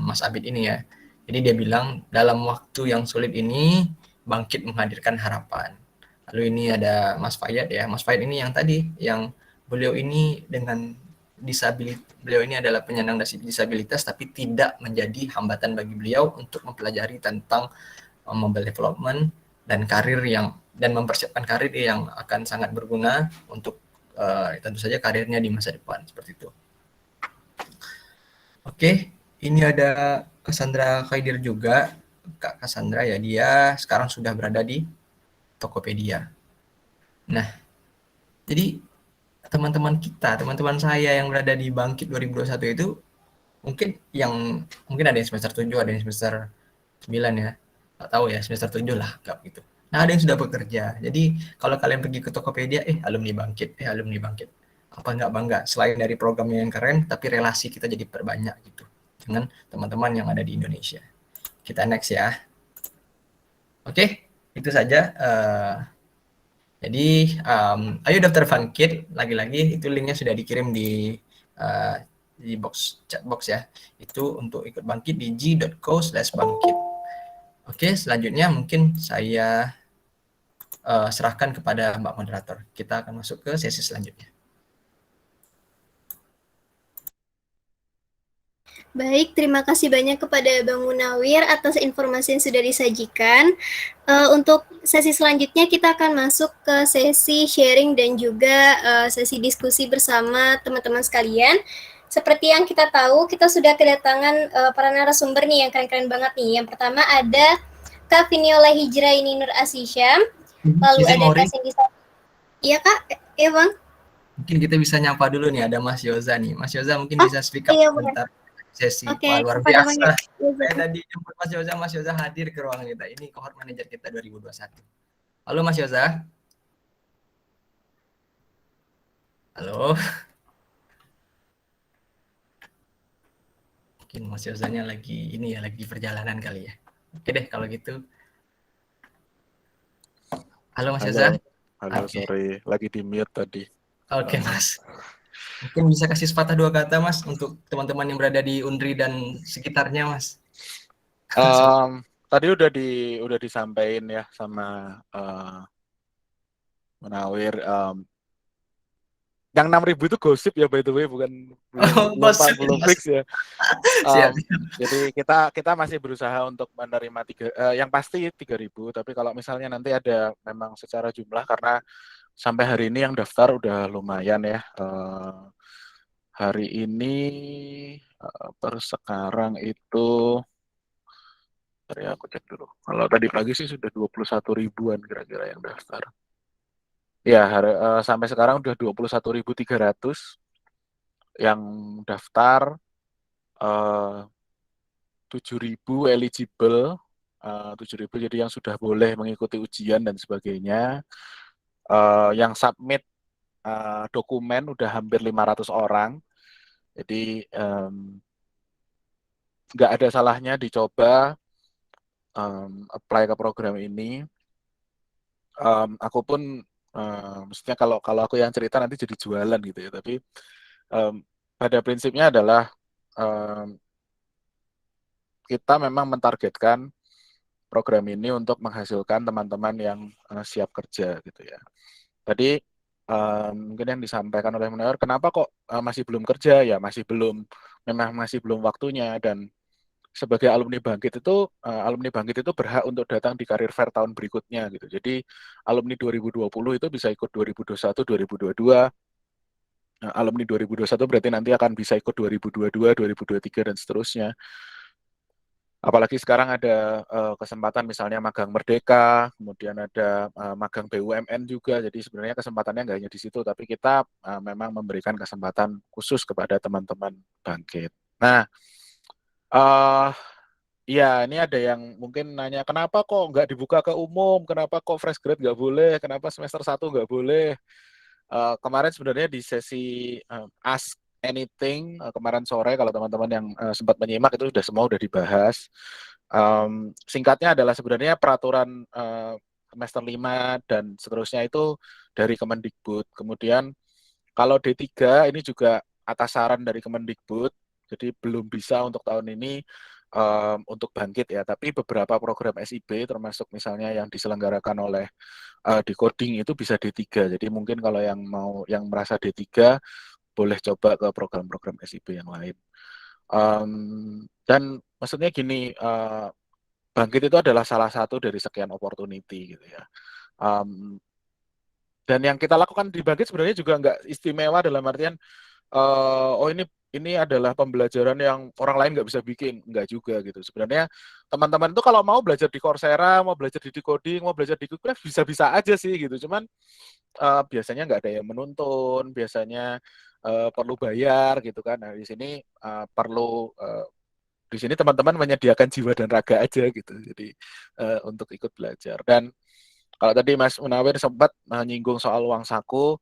Mas Abid ini ya. Jadi dia bilang dalam waktu yang sulit ini bangkit menghadirkan harapan. Lalu ini ada Mas Fayad ya. Mas Fayad ini yang tadi yang beliau ini dengan beliau ini adalah penyandang disabilitas tapi tidak menjadi hambatan bagi beliau untuk mempelajari tentang mobile development dan mempersiapkan karir yang akan sangat berguna untuk tentu saja karirnya di masa depan seperti itu. Oke, ini ada Cassandra Khaidir juga. Kak Cassandra ya, dia sekarang sudah berada di Tokopedia. Nah, jadi teman-teman saya yang berada di Bangkit 2021 itu mungkin ada yang semester 7, ada yang semester 9 ya. Nggak tahu ya, semester 7 lah, nggak begitu. Nah, ada yang sudah bekerja. Jadi, kalau kalian pergi ke Tokopedia, alumni Bangkit. Apa nggak bangga? Selain dari programnya yang keren, tapi relasi kita jadi perbanyak gitu dengan teman-teman yang ada di Indonesia. Kita next ya. Oke, itu saja. Jadi, ayo daftar Bangkit. Lagi-lagi itu linknya sudah dikirim di chat box ya. Itu untuk ikut Bangkit di g.co/bangkit. Oke, selanjutnya mungkin saya serahkan kepada Mbak Moderator. Kita akan masuk ke sesi selanjutnya. Baik, terima kasih banyak kepada Bang Munawir atas informasi yang sudah disajikan. Untuk sesi selanjutnya kita akan masuk ke sesi sharing dan juga sesi diskusi bersama teman-teman sekalian. Seperti yang kita tahu, kita sudah kedatangan para narasumber nih yang keren-keren banget nih. Yang pertama ada Kak Viniola Hijraini Nur Asisya, lalu ada Kak Cindy. Iya Kak, iya Bang. Mungkin kita bisa nyapa dulu nih, ada Mas Yoza nih. Mas Yoza mungkin bisa speak up sebentar. Sesi luar biasa. Saya tadi jemput Mas Yoza hadir ke ruangan kita. Ini cohort manager kita 2021. Halo Mas Yoza. Halo. Mungkin Mas Yozanya lagi lagi perjalanan kali ya. Oke deh kalau gitu. Halo Mas Yoza. Halo, sorry, lagi di mute tadi. Oke Mas. Mungkin bisa kasih sepatah 2 kata Mas untuk teman-teman yang berada di Unri dan sekitarnya Mas. Tadi udah disampaikan ya sama Munawir. Yang 6.000 itu gosip ya by the way, belum fix ya. Jadi kita masih berusaha untuk menerima yang pasti 3.000, tapi kalau misalnya nanti ada memang secara jumlah, karena sampai hari ini yang daftar udah lumayan ya. Hari ini per sekarang itu, aku cek dulu. Kalau tadi pagi sih sudah 21 ribuan kira-kira yang daftar. Ya, sampai sekarang udah 21.300 yang daftar, 7.000 eligible, 7.000 jadi yang sudah boleh mengikuti ujian dan sebagainya. Yang submit dokumen udah hampir 500 orang. Jadi nggak ada salahnya dicoba apply ke program ini. Aku pun maksudnya kalau aku yang cerita nanti jadi jualan gitu ya, tapi pada prinsipnya adalah kita memang mentargetkan program ini untuk menghasilkan teman-teman yang siap kerja gitu ya. Tadi mungkin yang disampaikan oleh Munawar, kenapa kok masih belum kerja? Ya memang masih belum waktunya. Dan sebagai alumni Bangkit itu berhak untuk datang di Career Fair tahun berikutnya gitu. Jadi alumni 2020 itu bisa ikut 2021, 2022. Alumni 2021 berarti nanti akan bisa ikut 2022, 2023 dan seterusnya. Apalagi sekarang ada kesempatan misalnya magang Merdeka, kemudian ada magang BUMN juga. Jadi sebenarnya kesempatannya nggak hanya di situ, tapi kita memang memberikan kesempatan khusus kepada teman-teman Bangkit. Nah, ya ini ada yang mungkin nanya, kenapa kok nggak dibuka ke umum? Kenapa kok fresh grade nggak boleh? Kenapa semester 1 nggak boleh? Kemarin sebenarnya di sesi Ask Anything kemarin sore, kalau teman-teman yang sempat menyimak itu sudah dibahas. Singkatnya adalah sebenarnya peraturan semester 5 dan seterusnya itu dari Kemendikbud. Kemudian kalau D3 ini juga atas saran dari Kemendikbud, jadi belum bisa untuk tahun ini untuk Bangkit ya, tapi beberapa program SIB termasuk misalnya yang diselenggarakan oleh Decoding itu bisa D3. Jadi mungkin kalau yang merasa D3 boleh coba ke program-program SIB yang lain. Dan maksudnya gini, Bangkit itu adalah salah satu dari sekian opportunity gitu ya. Dan yang kita lakukan di Bangkit sebenarnya juga nggak istimewa dalam artian oh ini adalah pembelajaran yang orang lain nggak bisa bikin, nggak juga gitu. Sebenarnya teman-teman itu kalau mau belajar di Coursera, mau belajar di Decoding, mau belajar di Google, bisa-bisa aja sih gitu. Cuman biasanya nggak ada yang menuntun, biasanya perlu bayar gitu kan. Nah di sini di sini teman-teman menyediakan jiwa dan raga aja gitu. Jadi untuk ikut belajar. Dan kalau tadi Mas Munawir sempat menyinggung soal uang saku,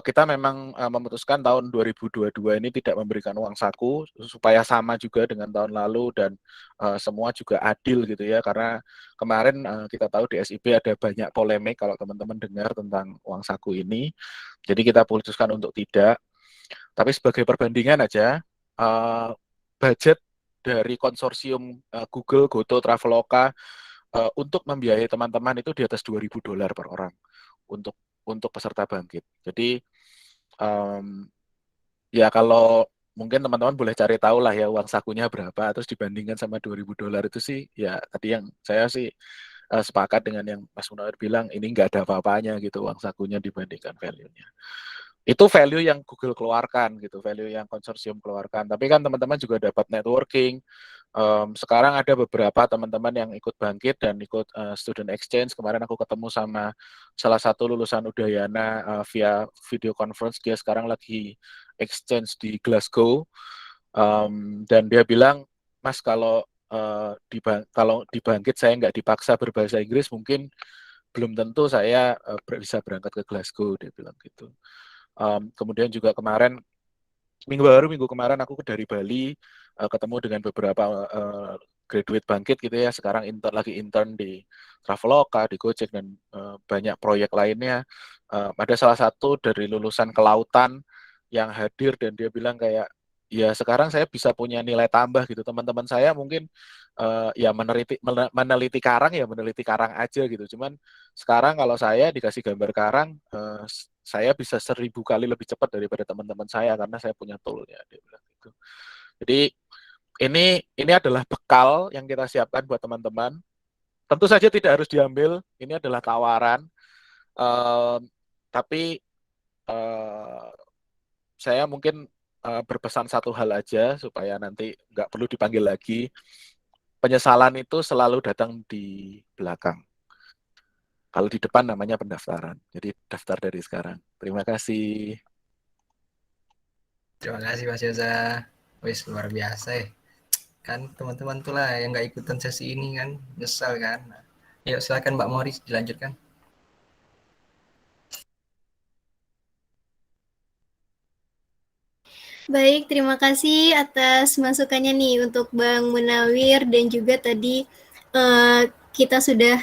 kita memang memutuskan tahun 2022 ini tidak memberikan uang saku supaya sama juga dengan tahun lalu dan semua juga adil gitu ya, karena kemarin kita tahu di SIB ada banyak polemik kalau teman-teman dengar tentang uang saku ini, jadi kita putuskan untuk tidak. Tapi sebagai perbandingan aja, budget dari konsorsium Google, Goto, Traveloka untuk membiayai teman-teman itu di atas $2.000 per orang untuk peserta Bangkit. Jadi ya kalau mungkin teman-teman boleh cari tahu lah ya uang sakunya berapa, terus dibandingkan sama $2.000 itu sih, ya tadi yang saya sih sepakat dengan yang Mas Munawir bilang, ini nggak ada apa-apanya gitu uang sakunya dibandingkan value-nya. Itu value yang Google keluarkan gitu, value yang konsorsium keluarkan. Tapi kan teman-teman juga dapat networking. Sekarang ada beberapa teman-teman yang ikut Bangkit dan ikut student exchange. Kemarin aku ketemu sama salah satu lulusan Udayana via video conference. Dia sekarang lagi exchange di Glasgow. Dan dia bilang, Mas kalau di Bangkit saya nggak dipaksa berbahasa Inggris, mungkin belum tentu saya bisa berangkat ke Glasgow, dia bilang gitu. Kemudian juga minggu kemarin aku dari Bali ketemu dengan beberapa graduate Bangkit gitu ya, sekarang lagi intern di Traveloka, di Gojek dan banyak proyek lainnya. Ada salah satu dari lulusan kelautan yang hadir dan dia bilang kayak, ya sekarang saya bisa punya nilai tambah gitu. Teman-teman saya mungkin ya meneliti karang aja gitu. Cuman sekarang kalau saya dikasih gambar karang, saya bisa 1000 kali lebih cepat daripada teman-teman saya karena saya punya toolnya, dia bilang gitu. Jadi ini adalah bekal yang kita siapkan buat teman-teman. Tentu saja tidak harus diambil, ini adalah tawaran. Tapi saya mungkin berpesan satu hal aja supaya nanti nggak perlu dipanggil lagi. Penyesalan itu selalu datang di belakang. Kalau di depan namanya pendaftaran. Jadi daftar dari sekarang. Terima kasih. Terima kasih Mas Yoza. Wis luar biasa ya. Kan teman-teman tuh lah yang nggak ikutan sesi ini kan, nyesal kan. Yuk silakan Mbak Moris dilanjutkan. Baik, terima kasih atas masukannya nih untuk Bang Munawir dan juga tadi kita sudah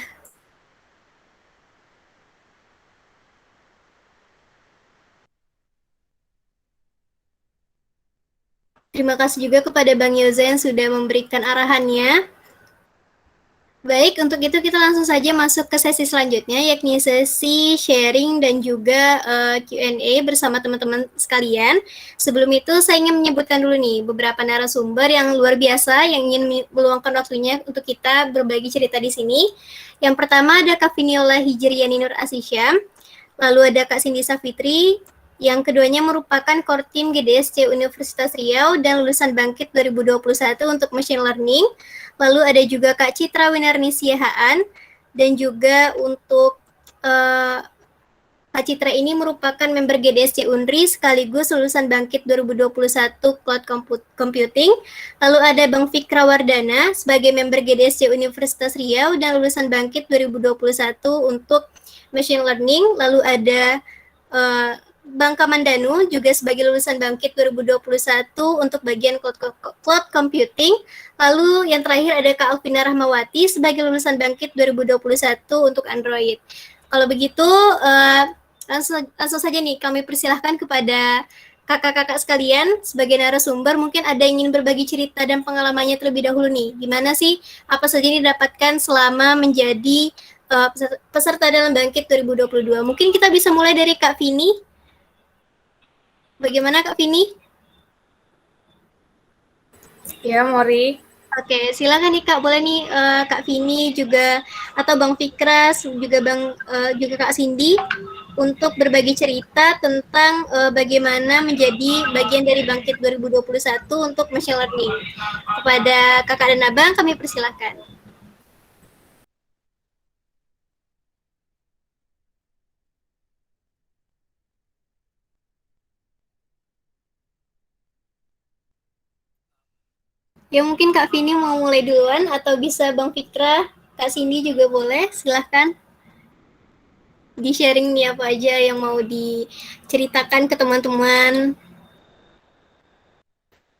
terima kasih juga kepada Bang Yoza yang sudah memberikan arahannya. Baik, untuk itu kita langsung saja masuk ke sesi selanjutnya, yakni sesi sharing dan juga Q&A bersama teman-teman sekalian. Sebelum itu, saya ingin menyebutkan dulu nih beberapa narasumber yang luar biasa yang ingin meluangkan waktunya untuk kita berbagi cerita di sini. Yang pertama ada Kak Finiola Hijriani Nur Asisyam, lalu ada Kak Cindy Safitri, yang keduanya merupakan core team GDSC Universitas Riau dan lulusan Bangkit 2021 untuk Machine Learning. Lalu ada juga Kak Citra Winarni Haan, dan juga untuk Kak Citra ini merupakan member GDSC Unri sekaligus lulusan Bangkit 2021 Cloud Computing. Lalu ada Bang Fikra Wardana sebagai member GDSC Universitas Riau dan lulusan Bangkit 2021 untuk Machine Learning. Lalu ada Bang Kamandanu juga sebagai lulusan Bangkit 2021 untuk bagian Cloud Computing. Lalu yang terakhir ada Kak Alvina Rahmawati sebagai lulusan Bangkit 2021 untuk Android. Kalau begitu langsung saja nih kami persilahkan kepada kakak-kakak sekalian sebagai narasumber. Mungkin ada yang ingin berbagi cerita dan pengalamannya terlebih dahulu nih. Gimana sih apa saja yang didapatkan selama menjadi peserta dalam Bangkit 2022. Mungkin kita bisa mulai dari Kak Vini. Bagaimana Kak Vini? Ya, Mori. Oke, silakan nih Kak. Boleh nih Kak Vini juga atau Bang Fikras juga juga Kak Cindy untuk berbagi cerita tentang bagaimana menjadi bagian dari Bangkit 2021 untuk machine learning. Kepada Kakak dan Abang kami persilakan. Ya mungkin Kak Vini mau mulai duluan atau bisa Bang Fikra, Kak Cindy juga boleh, silahkan. Di sharing nih apa aja yang mau diceritakan ke teman-teman.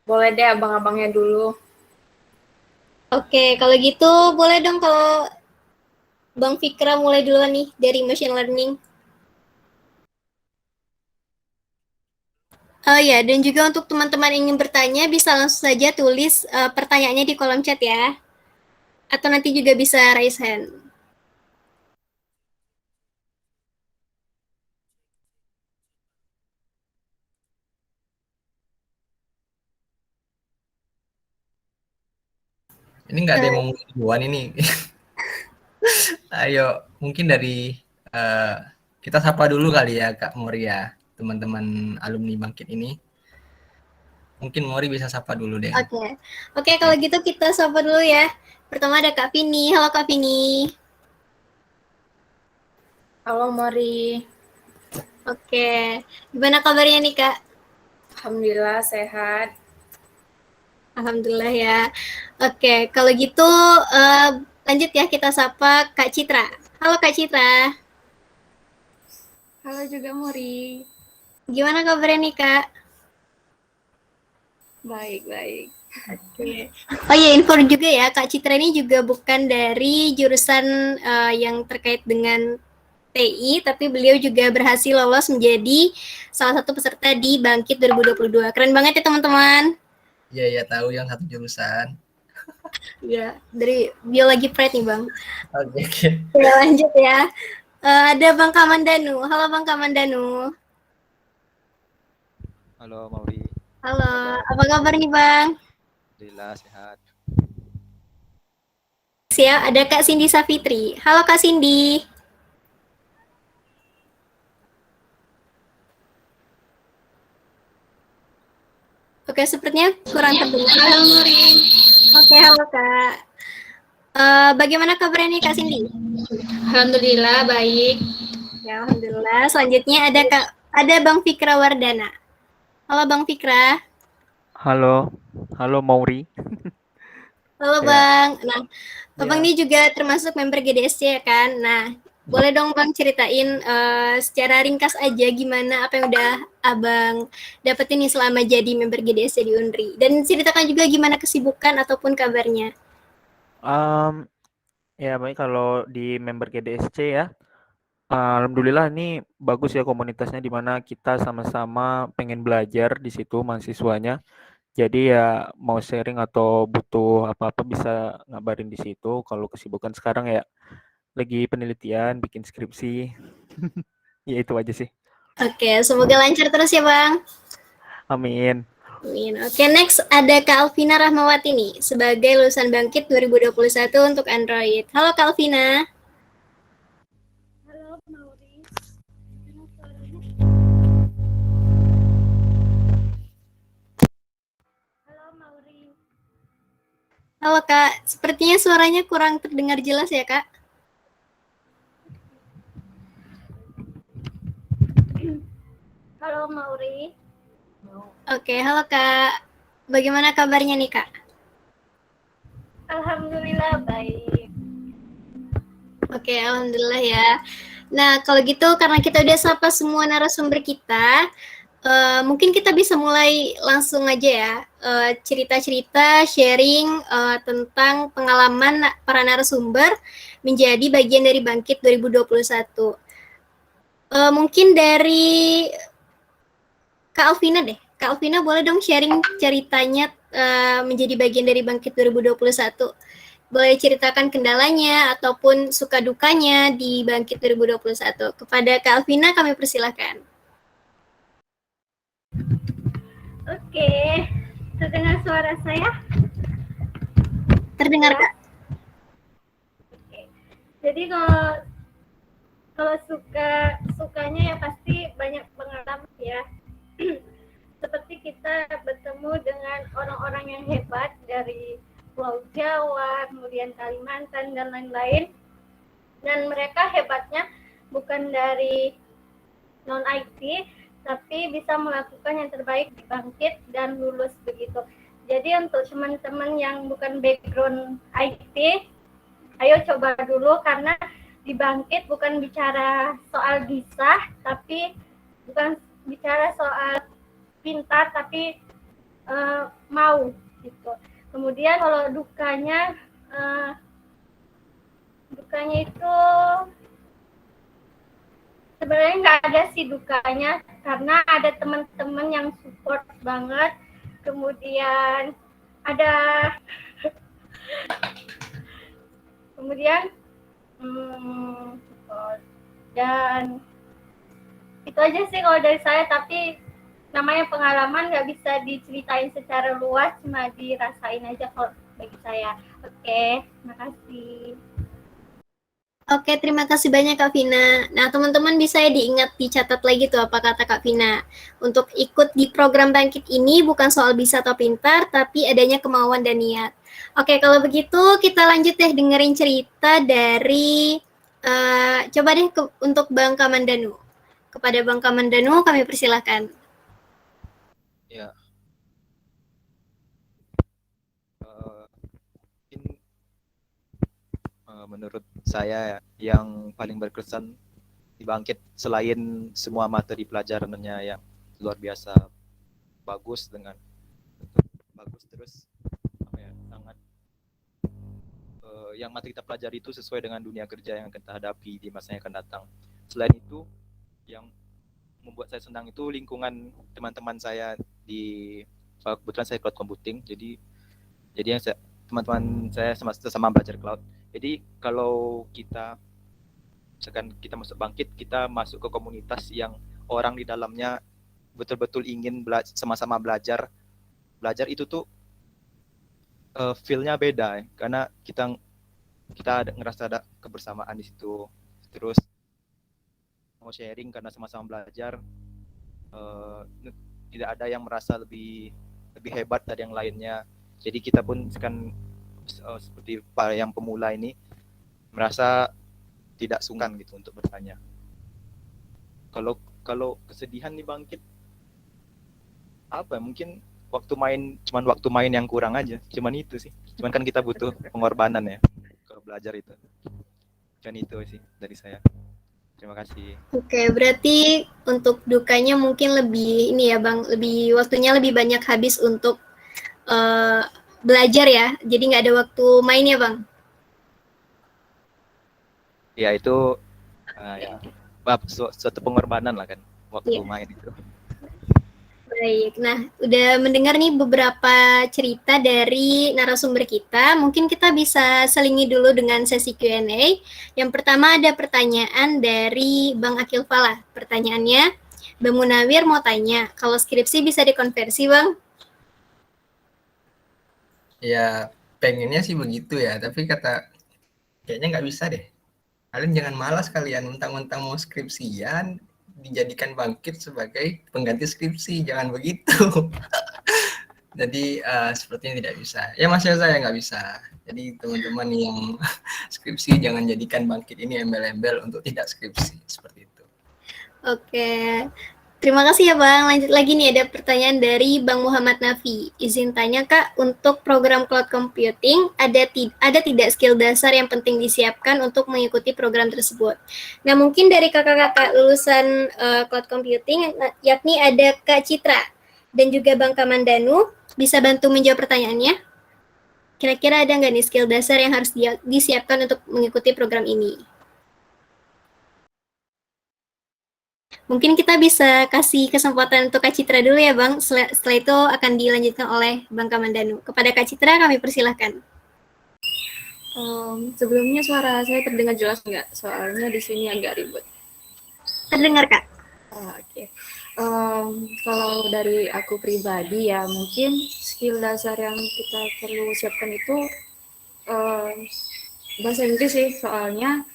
Boleh deh abang-abangnya dulu. Oke, kalau gitu boleh dong kalau Bang Fikra mulai duluan nih dari machine learning. Oh ya, dan juga untuk teman-teman yang ingin bertanya bisa langsung saja tulis pertanyaannya di kolom chat ya. Atau nanti juga bisa raise hand. Ini nggak ada yang mau mulai duluan ini. Ayo, mungkin dari kita sapa dulu kali ya Kak Moria, teman-teman alumni Bangkit ini. Mungkin Mori bisa sapa dulu deh. Oke, kalau gitu kita sapa dulu ya. Pertama ada Kak Vini. Halo Kak Vini. Halo Mori. Oke, gimana kabarnya nih Kak? Alhamdulillah sehat. Alhamdulillah ya. Oke, kalau gitu lanjut ya kita sapa Kak Citra. Halo Kak Citra. Halo juga Mori. Gimana kabarnya nih Kak? Baik. Oke. Oh iya, info juga ya, Kak Citra ini juga bukan dari jurusan yang terkait dengan TI, tapi beliau juga berhasil lolos menjadi salah satu peserta di Bangkit 2022. Keren banget ya teman-teman. Iya, tahu yang satu jurusan. Ya, dari biologi Pride nih Bang. Oke. Ya, lanjut ya. Ada Bang Kamandanu. Halo Bang Kamandanu. Halo Mauri. Halo, apa kabar nih Bang? Alhamdulillah sehat. Ya, ada Kak Cindy Safitri. Halo Kak Cindy. Oke, sepertinya kurang terdengar. Halo Mori. Oke, halo Kak. Bagaimana kabarnya nih Kak Cindy? Alhamdulillah baik. Ya, alhamdulillah. Selanjutnya ada Bang Fikra Wardana. Halo Bang Fikra. Halo Mauri. Halo Bang. Nah, Bang ini juga termasuk member GDSC ya kan? Nah, Boleh dong Bang ceritain secara ringkas aja gimana apa yang udah Abang dapetin nih selama jadi member GDSC di Unri. Dan ceritakan juga gimana kesibukan ataupun kabarnya. Ya, baik kalau di member GDSC ya. Alhamdulillah ini bagus ya komunitasnya di mana kita sama-sama pengen belajar di situ mahasiswanya. Jadi ya mau sharing atau butuh apa-apa bisa ngabarin di situ. Kalau kesibukan sekarang ya lagi penelitian, bikin skripsi. Ya itu aja sih. Oke, semoga lancar terus ya Bang. Amin. Amin. Oke, next ada Kak Alvina Rahmawati nih sebagai lulusan Bangkit 2021 untuk Android. Halo Kak Alvina. Halo Mauri. Halo Mauri. Halo Kak, sepertinya suaranya kurang terdengar jelas ya Kak. Halo Mauri. Oke, halo Kak. Bagaimana kabarnya nih Kak? Alhamdulillah baik. Oke, alhamdulillah ya. Nah, kalau gitu karena kita udah sapa semua narasumber kita, mungkin kita bisa mulai langsung aja ya. Cerita-cerita, sharing tentang pengalaman para narasumber menjadi bagian dari Bangkit 2021. Mungkin dari Kak Alvina deh. Kak Alvina boleh dong sharing ceritanya menjadi bagian dari Bangkit 2021. Boleh ceritakan kendalanya ataupun suka dukanya di Bangkit 2021. Kepada Kak Alvina kami persilahkan. Oke, terdengar suara saya? Terdengar Kak? Oke. Jadi kalau sukanya ya pasti banyak pengalaman ya. Seperti kita bertemu dengan orang-orang yang hebat dari Pulau Jawa, kemudian Kalimantan dan lain-lain. Dan mereka hebatnya bukan dari non-IT, tapi bisa melakukan yang terbaik di Bangkit dan lulus begitu. Jadi untuk teman-teman yang bukan background IT, ayo coba dulu karena di Bangkit bukan bicara soal bisa, tapi bukan bicara soal pintar, tapi mau gitu. Kemudian kalau dukanya itu sebenarnya nggak ada sih dukanya karena ada teman-teman yang support banget. Kemudian ada dan itu aja sih kalau dari saya, tapi namanya pengalaman nggak bisa diceritain secara luas, cuma dirasain aja kalau bagi saya. Oke, terima kasih. Oke, terima kasih banyak Kak Vina. Nah, teman-teman bisa ya dicatat lagi tuh apa kata Kak Vina. Untuk ikut di program Bangkit ini bukan soal bisa atau pintar, tapi adanya kemauan dan niat. Oke, kalau begitu kita lanjut deh dengerin cerita dari, coba deh untuk Bang Kamandanu. Kepada Bang Kamandanu kami persilahkan. Ya. Menurut saya yang paling berkesan di Bangkit selain semua materi pelajarannya yang luar biasa bagus terus sangat yang materi kita pelajari itu sesuai dengan dunia kerja yang akan kita hadapi di masa yang akan datang. Selain itu yang membuat saya senang itu lingkungan teman-teman saya di kebetulan saya cloud computing, jadi yang teman-teman saya sama belajar cloud. Jadi kalau kita misalkan kita masuk Bangkit, kita masuk ke komunitas yang orang di dalamnya betul-betul ingin sama-sama belajar itu tuh feel-nya beda karena kita ngerasa ada kebersamaan di situ. Terus mau sharing karena sama-sama belajar, tidak ada yang merasa lebih hebat dari yang lainnya. Jadi kita pun kan seperti yang pemula ini merasa tidak sungkan gitu untuk bertanya. Kalau kesedihan nih Bangkit apa? Mungkin cuman waktu main yang kurang aja. Cuman itu sih. Cuman kan kita butuh pengorbanan ya kalau belajar itu. Kan itu sih dari saya. Terima kasih. Oke, berarti untuk dukanya mungkin lebih ini ya Bang, lebih waktunya lebih banyak habis untuk belajar ya. Jadi nggak ada waktu main ya Bang. Ya itu ya suatu pengorbanan lah kan waktu main itu. Baik, nah udah mendengar nih beberapa cerita dari narasumber kita. Mungkin kita bisa selingi dulu dengan sesi Q&A. Yang pertama ada pertanyaan dari Bang Akil Falah. Pertanyaannya, Bang Munawir mau tanya, kalau skripsi bisa dikonversi Bang? Ya pengennya sih begitu ya, tapi kayaknya nggak bisa deh. Kalian jangan malas kalian, mentang-mentang mau skripsian, dijadikan bangkit sebagai pengganti skripsi, jangan begitu. Jadi sepertinya tidak bisa. Ya maksudnya saya nggak bisa. Jadi teman-teman yang skripsi jangan jadikan bangkit ini embel-embel untuk tidak skripsi, seperti itu. Oke, terima kasih ya Bang. Lanjut lagi nih, ada pertanyaan dari Bang Muhammad Nafi. Izin tanya Kak, untuk program cloud computing ada tidak skill dasar yang penting disiapkan untuk mengikuti program tersebut? Nah mungkin dari kakak-kakak lulusan cloud computing, yakni ada Kak Citra dan juga Bang Kamandanu, bisa bantu menjawab pertanyaannya? Kira-kira ada nggak nih skill dasar yang harus disiapkan untuk mengikuti program ini? Mungkin kita bisa kasih kesempatan untuk Kak Citra dulu ya Bang, setelah itu akan dilanjutkan oleh Bang Kamandanu. Kepada Kak Citra kami persilahkan. Sebelumnya suara saya terdengar jelas nggak? Soalnya di sini agak ribet. Terdengar Kak. Oke. Kalau dari aku pribadi ya mungkin skill dasar yang kita perlu siapkan itu bahasa Inggris sih, soalnya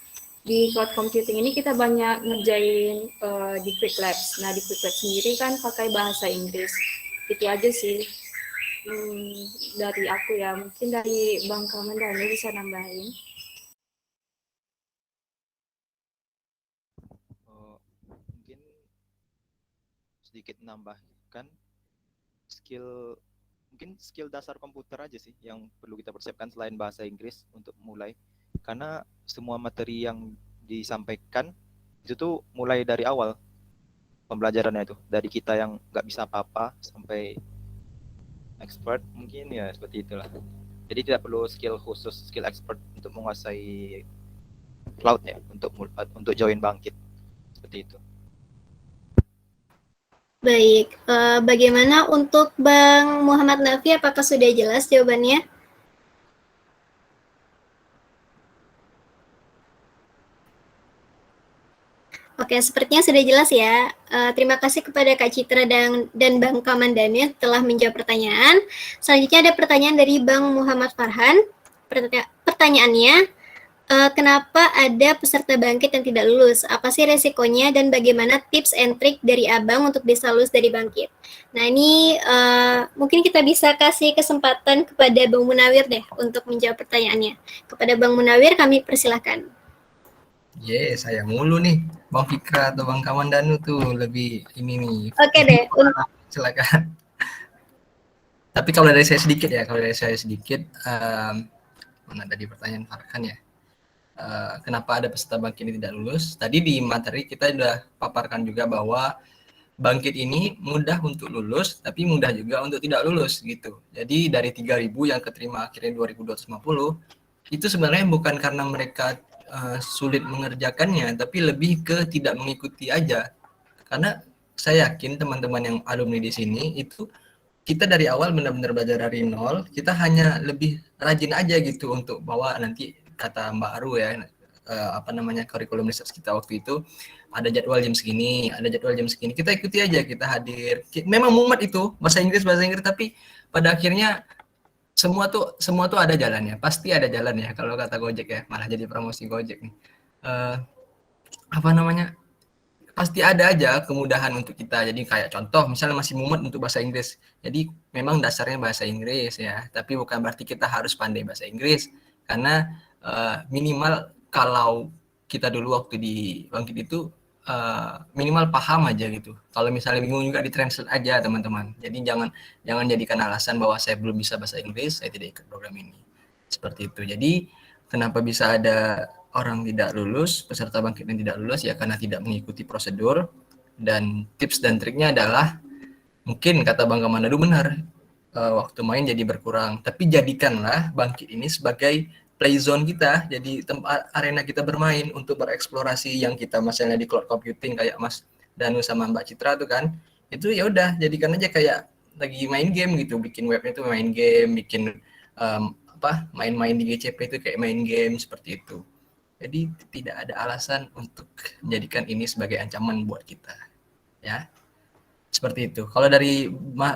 di cloud computing ini kita banyak ngerjain di Quick Labs. Nah di Quick Labs sendiri kan pakai bahasa Inggris. Itu aja sih dari aku ya. Mungkin dari Bang Kamandanu bisa nambahin. Mungkin sedikit menambahkan mungkin skill dasar komputer aja sih yang perlu kita persiapkan selain bahasa Inggris untuk mulai. Karena semua materi yang disampaikan itu tuh mulai dari awal pembelajarannya itu, dari kita yang nggak bisa apa-apa sampai expert, mungkin ya seperti itulah. Jadi tidak perlu skill khusus, skill expert untuk menguasai cloud ya, untuk join bangkit seperti itu. Baik, bagaimana untuk Bang Muhammad Nafi, apakah sudah jelas jawabannya? Oke, sepertinya sudah jelas ya. Terima kasih kepada Kak Citra dan Bang Kamandanu telah menjawab pertanyaan. Selanjutnya ada pertanyaan dari Bang Muhammad Farhan. Pertanyaannya, kenapa ada peserta bangkit yang tidak lulus? Apa sih resikonya dan bagaimana tips and trick dari Abang untuk bisa lulus dari bangkit? Nah ini mungkin kita bisa kasih kesempatan kepada Bang Munawir deh untuk menjawab pertanyaannya. Kepada Bang Munawir kami persilahkan. Saya mulu nih, Bang Fikra atau Bang Kamandanu tuh lebih ini nih. Oke deh. Silakan. Tapi kalau dari saya sedikit, mana tadi pertanyaan Farhan ya? Kenapa ada peserta bangkit ini tidak lulus? Tadi di materi kita sudah paparkan juga bahwa bangkit ini mudah untuk lulus, tapi mudah juga untuk tidak lulus gitu. Jadi dari 3.000 yang keterima akhirnya 2.250, itu sebenarnya bukan karena mereka sulit mengerjakannya, tapi lebih ke tidak mengikuti aja. Karena saya yakin teman-teman yang alumni di sini itu kita dari awal benar-benar belajar dari nol, kita hanya lebih rajin aja gitu untuk bawa nanti kata Mbak Aru ya, kurikulum research kita waktu itu ada jadwal jam segini, kita ikuti aja, kita hadir. Memang mumet itu bahasa Inggris, tapi pada akhirnya semua tuh ada jalannya, pasti ada jalannya kalau kata Gojek ya, malah jadi promosi Gojek nih. Pasti ada aja kemudahan untuk kita. Jadi kayak contoh misalnya masih mumet untuk bahasa Inggris, jadi memang dasarnya bahasa Inggris ya, tapi bukan berarti kita harus pandai bahasa Inggris, karena minimal kalau kita dulu waktu di bangkit itu minimal paham aja gitu. Kalau misalnya bingung juga di-translate aja teman-teman. Jadi jangan jadikan alasan bahwa saya belum bisa bahasa Inggris, saya tidak ikut program ini. Seperti itu. Jadi kenapa bisa ada orang tidak lulus, peserta bangkit yang tidak lulus ya karena tidak mengikuti prosedur. Dan tips dan triknya adalah, mungkin kata Bang Kamandanu benar, waktu main jadi berkurang. Tapi jadikanlah bangkit ini sebagai play zone kita, jadi tempat arena kita bermain untuk bereksplorasi yang kita misalnya di cloud computing kayak Mas Danu sama Mbak Citra tuh kan. Itu ya udah jadikan aja kayak lagi main game gitu, bikin webnya tuh main game, bikin main-main di GCP itu kayak main game seperti itu. Jadi tidak ada alasan untuk menjadikan ini sebagai ancaman buat kita, ya. Seperti itu. Kalau dari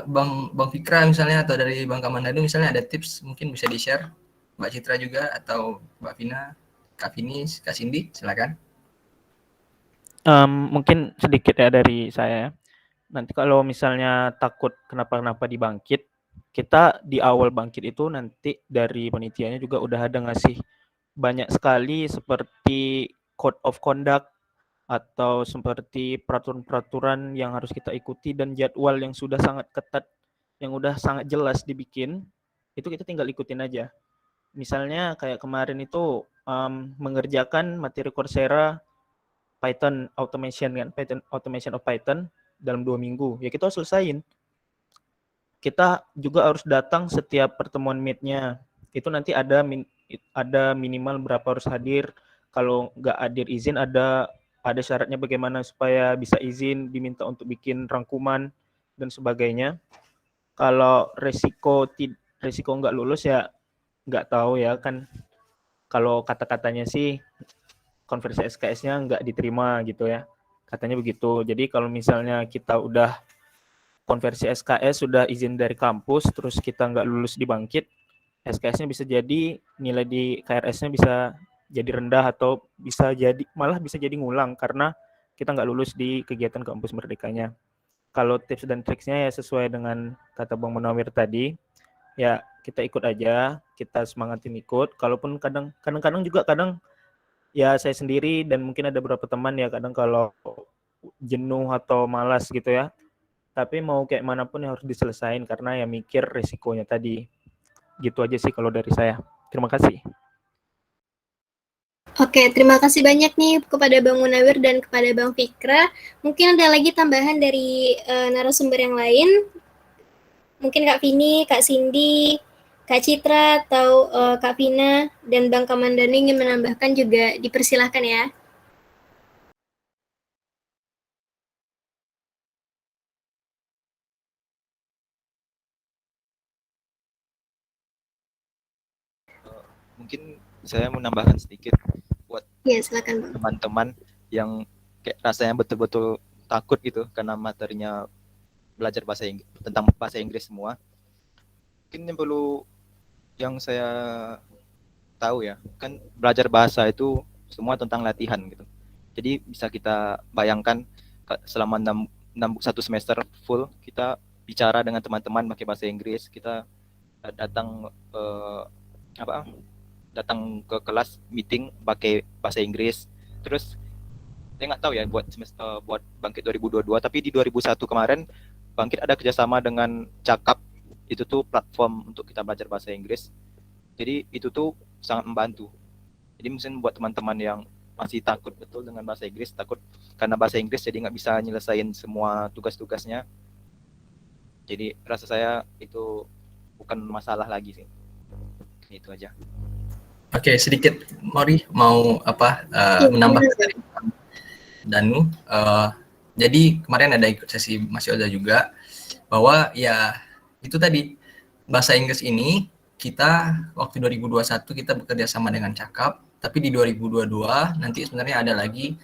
Bang Fikra misalnya atau dari Bang Kamandanu misalnya ada tips mungkin bisa di-share, Mbak Citra juga atau Mbak Vina, Kak Vini, Kak Cindy, silakan. Mungkin sedikit ya dari saya. Nanti kalau misalnya takut kenapa-kenapa di bangkit, kita di awal bangkit itu nanti dari panitianya juga udah ada ngasih banyak sekali seperti code of conduct atau seperti peraturan-peraturan yang harus kita ikuti dan jadwal yang sudah sangat ketat, yang udah sangat jelas dibikin, itu kita tinggal ikutin aja. Misalnya kayak kemarin itu mengerjakan materi Coursera Python automation kan, Python automation of Python dalam 2 minggu. Ya kita harus selesain. Kita juga harus datang setiap pertemuan meet-nya. Itu nanti ada minimal berapa harus hadir. Kalau nggak hadir izin ada syaratnya bagaimana supaya bisa izin, diminta untuk bikin rangkuman dan sebagainya. Kalau resiko nggak lulus ya nggak tahu ya kan. Kalau kata-katanya sih konversi SKS-nya nggak diterima gitu ya. Katanya begitu. Jadi kalau misalnya kita udah konversi SKS, sudah izin dari kampus, terus kita nggak lulus di bangkit, SKS-nya bisa jadi nilai di KRS-nya bisa jadi rendah atau malah bisa jadi ngulang karena kita nggak lulus di kegiatan kampus merdekanya. Kalau tips dan triksnya ya sesuai dengan kata Bang Munawir tadi, ya kita ikut aja, kita semangatin ikut. Kalaupun kadang-kadang juga ya saya sendiri dan mungkin ada beberapa teman ya kadang kalau jenuh atau malas gitu ya. Tapi mau kayak manapun yang harus diselesain karena ya mikir resikonya tadi. Gitu aja sih kalau dari saya. Terima kasih. Oke, terima kasih banyak nih kepada Bang Munawir dan kepada Bang Fikra. Mungkin ada lagi tambahan dari narasumber yang lain. Mungkin Kak Vini, Kak Cindy, Kak Citra, atau Kak Vina, dan Bang Kamandanu ingin menambahkan juga dipersilahkan ya. Mungkin saya menambahkan sedikit buat silakan, teman-teman yang kayak rasanya betul-betul takut gitu karena materinya belajar tentang bahasa Inggris semua. Mungkin yang saya tahu ya, kan belajar bahasa itu semua tentang latihan gitu. Jadi bisa kita bayangkan selama 1 semester full kita bicara dengan teman-teman pakai bahasa Inggris, kita datang datang ke kelas meeting pakai bahasa Inggris. Terus saya nggak tahu ya buat Bangkit 2022, tapi di 2001 kemarin Bangkit ada kerjasama dengan Cakap, itu tuh platform untuk kita belajar bahasa Inggris. Jadi itu tuh sangat membantu. Jadi mungkin buat teman-teman yang masih takut betul dengan bahasa Inggris, takut karena bahasa Inggris jadi nggak bisa nyelesain semua tugas-tugasnya. Jadi rasa saya itu bukan masalah lagi sih. Itu aja. Oke, sedikit Mori mau menambah dari Danu. Jadi kemarin ada ikut sesi Mas Yoza juga bahwa ya itu tadi bahasa Inggris ini kita waktu 2021 kita bekerja sama dengan Cakap, tapi di 2022 nanti sebenarnya ada lagi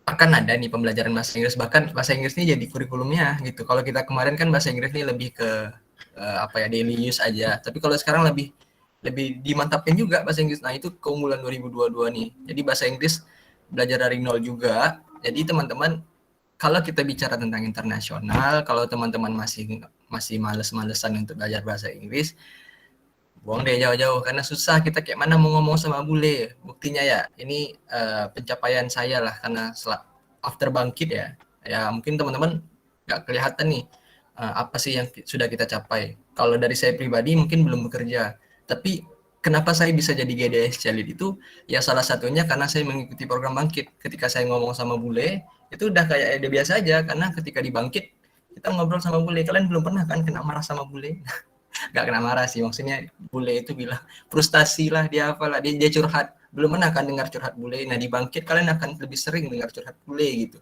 akan ada nih pembelajaran bahasa Inggris, bahkan bahasa Inggris ini jadi kurikulumnya gitu. Kalau kita kemarin kan bahasa Inggris ini lebih ke daily use aja, tapi kalau sekarang lebih dimantapin juga bahasa Inggris. Nah, itu keunggulan 2022 nih. Jadi bahasa Inggris belajar dari nol juga. Jadi teman-teman, kalau kita bicara tentang internasional, kalau teman-teman masih males-malesan untuk belajar bahasa Inggris, buang deh jauh-jauh karena susah. Kita kayak mana mau ngomong sama bule. Buktinya ya, ini pencapaian saya lah karena after bangkit ya. Ya mungkin teman-teman nggak kelihatan nih apa sih yang sudah kita capai. Kalau dari saya pribadi mungkin belum bekerja, tapi kenapa saya bisa jadi GDS Child itu ya salah satunya karena saya mengikuti program Bangkit. Ketika saya ngomong sama bule itu udah kayak ide biasa aja, karena ketika di Bangkit kita ngobrol sama bule, kalian belum pernah kan kena marah sama bule? Nggak kena marah sih, maksudnya bule itu bilang frustasi lah, dia apalah, dia curhat, belum pernah kan dengar curhat bule. Nah di Bangkit kalian akan lebih sering dengar curhat bule gitu.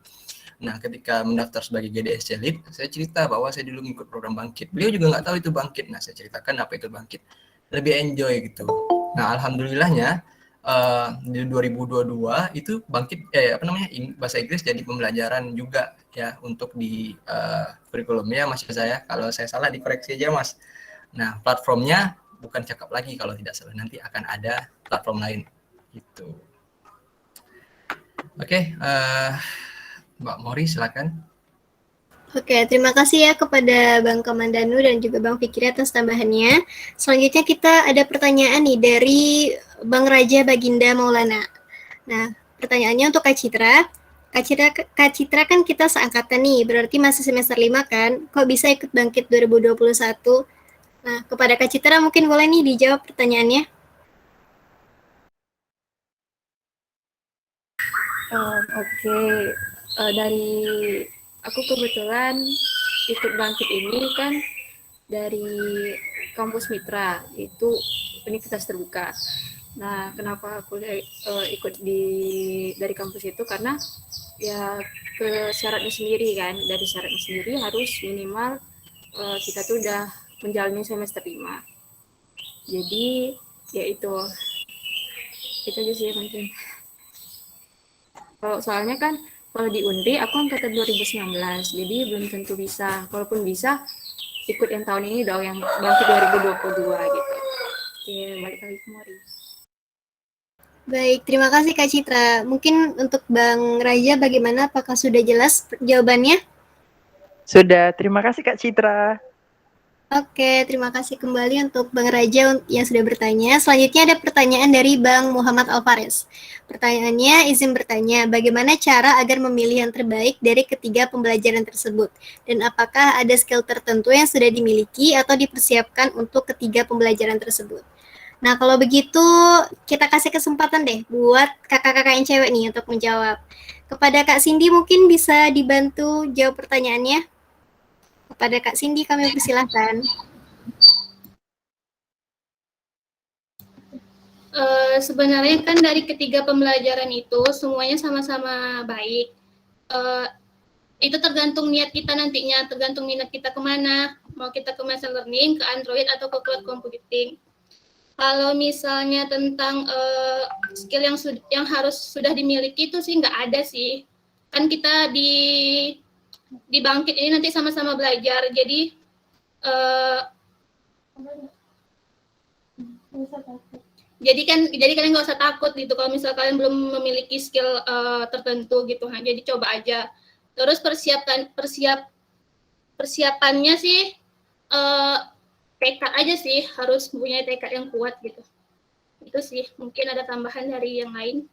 Nah, ketika mendaftar sebagai GDS Child, saya cerita bahwa saya dulu ngikut program Bangkit. Beliau juga nggak tahu itu Bangkit. Nah, saya ceritakan apa itu Bangkit. Lebih enjoy gitu. Nah, alhamdulillahnya di 2022 itu Bangkit bahasa Inggris jadi pembelajaran juga ya untuk di kurikulumnya Mas saya. Kalau saya salah dikoreksi aja Mas. Nah, platformnya bukan Cakap Lagi kalau tidak salah. Nanti akan ada platform lain gitu. Oke, Mbak Mori silakan. Oke, terima kasih ya kepada Bang Kamandanu dan juga Bang Fikri atas tambahannya. Selanjutnya kita ada pertanyaan nih dari Bang Raja Baginda Maulana. Nah, pertanyaannya untuk Kak Citra. Kak Citra kan kita seangkatan nih, berarti masih semester 5 kan? Kok bisa ikut Bangkit 2021? Nah, kepada Kak Citra mungkin boleh nih dijawab pertanyaannya. Oke. Dari aku kebetulan ikut Bangkit ini kan dari kampus Mitra, itu Universitas Terbuka. Nah, kenapa aku ikut dari kampus itu, karena ya ke syaratnya sendiri kan, dari syaratnya sendiri harus minimal kita tuh udah menjalani semester 5. Jadi ya itu aja sih mungkin. Kalau soalnya kan kalau di Unri aku angkatan 2019, jadi belum tentu bisa. Kalaupun bisa, ikut yang tahun ini dong, yang Bangkit 2022 gitu. Oke, balik lagi ke Mori. Baik, terima kasih Kak Citra. Mungkin untuk Bang Raja bagaimana? Apakah sudah jelas jawabannya? Sudah, terima kasih Kak Citra. Oke, terima kasih kembali untuk Bang Raja yang sudah bertanya. Selanjutnya ada pertanyaan dari Bang Muhammad Alvarez. Pertanyaannya, izin bertanya, bagaimana cara agar memilih yang terbaik dari ketiga pembelajaran tersebut? Dan apakah ada skill tertentu yang sudah dimiliki atau dipersiapkan untuk ketiga pembelajaran tersebut? Nah, kalau begitu kita kasih kesempatan deh buat kakak-kakak yang cewek nih untuk menjawab. Kepada Kak Cindy mungkin bisa dibantu jawab pertanyaannya. Kepada Kak Cindy kami persilahkan. Sebenarnya kan dari ketiga pembelajaran itu semuanya sama-sama baik. Itu tergantung niat kita nantinya, tergantung minat kita kemana. Mau kita ke machine learning, ke Android, atau ke cloud computing. Kalau misalnya tentang skill yang harus sudah dimiliki itu sih nggak ada sih. Kan kita di Bangkit ini nanti sama-sama belajar, jadi kalian nggak usah takut gitu kalau misal kalian belum memiliki skill tertentu gitu. Jadi coba aja. Terus persiapannya sih tekad aja sih, harus punya tekad yang kuat gitu. Itu sih, mungkin ada tambahan dari yang lain.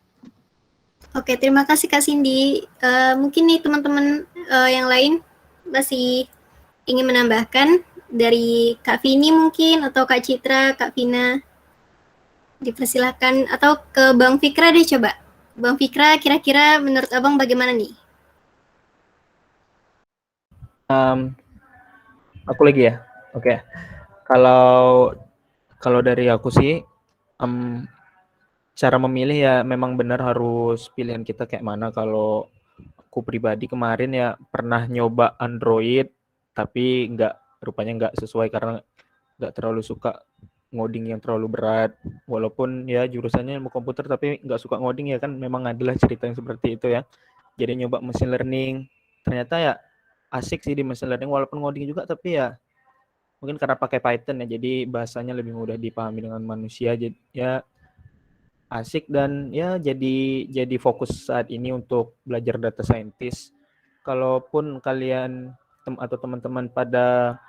Oke, terima kasih Kak Cindy. Mungkin nih teman-teman yang lain masih ingin menambahkan dari Kak Vini mungkin, atau Kak Citra, Kak Vina. Dipersilakan, atau ke Bang Fikra deh coba. Bang Fikra, kira-kira menurut Abang bagaimana nih? Aku lagi ya? Oke. Kalau dari aku sih, cara memilih ya memang benar harus pilihan kita kayak mana. Kalau aku pribadi kemarin ya pernah nyoba Android, tapi rupanya nggak sesuai karena nggak terlalu suka ngoding yang terlalu berat. Walaupun ya jurusannya ilmu komputer tapi nggak suka ngoding ya kan, memang adalah cerita yang seperti itu ya. Jadi nyoba machine learning, ternyata ya asik sih di machine learning walaupun ngoding juga, tapi ya mungkin karena pakai Python ya, jadi bahasanya lebih mudah dipahami dengan manusia. Jadi ya asik dan ya jadi fokus saat ini untuk belajar data scientist. Kalaupun kalian atau teman-teman pada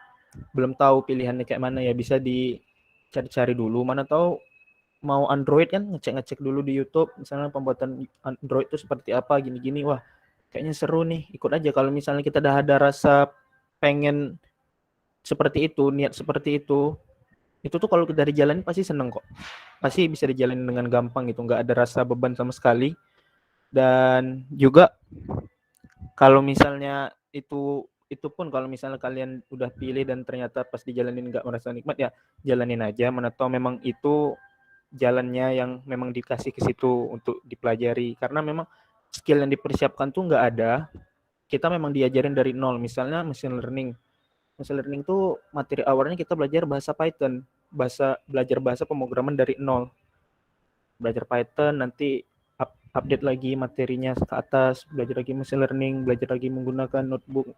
belum tahu pilihannya kayak mana ya, bisa dicari-cari dulu. Mana tahu mau Android kan, ngecek-ngecek dulu di YouTube misalnya pembuatan Android itu seperti apa, gini-gini. Wah, kayaknya seru nih, ikut aja. Kalau misalnya kita udah ada rasa pengen seperti itu, niat seperti itu tuh kalau kita dari jalan pasti seneng kok. pasti bisa dijalani dengan gampang gitu, nggak ada rasa beban sama sekali. Dan juga kalau misalnya itu pun kalau misalnya kalian udah pilih dan ternyata pas dijalanin nggak merasa nikmat, ya jalanin aja, mana tahu memang itu jalannya yang memang dikasih ke situ untuk dipelajari. Karena memang skill yang dipersiapkan tuh nggak ada, kita memang diajarin dari nol. Misalnya machine learning tuh materi awalnya kita belajar bahasa Python, belajar bahasa pemrograman dari nol, belajar Python, nanti update lagi materinya ke atas, belajar lagi machine learning, belajar lagi menggunakan notebook,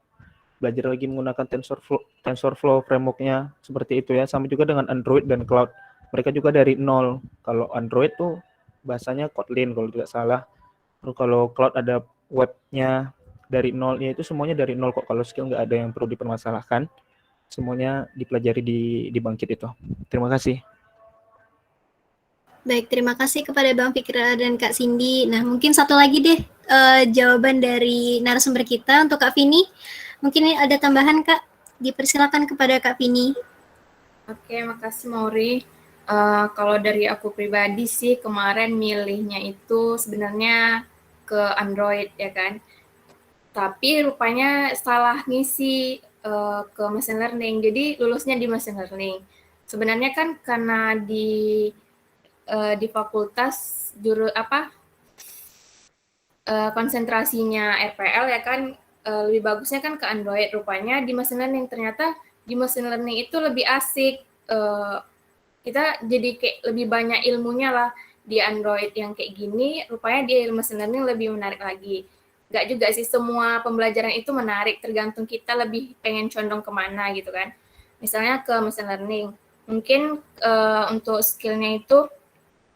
belajar lagi menggunakan TensorFlow framework-nya, seperti itu ya. Sama juga dengan Android dan cloud, mereka juga dari nol. Kalau Android tuh bahasanya Kotlin kalau tidak salah, terus kalau cloud ada webnya dari nol, ya itu semuanya dari nol kok. Kalau skill nggak ada yang perlu dipermasalahkan, semuanya dipelajari di Bangkit itu. Terima kasih. Baik, terima kasih kepada Bang Fikra dan Kak Cindy. Nah, mungkin satu lagi deh jawaban dari narasumber kita untuk Kak Vini. Mungkin ada tambahan, Kak? Dipersilakan kepada Kak Vini. Oke, makasih Mauri. Kalau dari aku pribadi sih kemarin milihnya itu sebenarnya ke Android ya kan. Tapi rupanya salah ngisi ke machine learning. Jadi lulusnya di machine learning. Sebenarnya kan karena di fakultas konsentrasinya RPL ya kan, lebih bagusnya kan ke Android. Rupanya di machine learning, ternyata di machine learning itu lebih asik, kita jadi kayak lebih banyak ilmunya lah di Android yang kayak gini. Rupanya di machine learning lebih menarik lagi. Nggak juga sih semua pembelajaran itu menarik, tergantung kita lebih pengen condong kemana gitu kan. Misalnya ke machine learning, mungkin untuk skillnya itu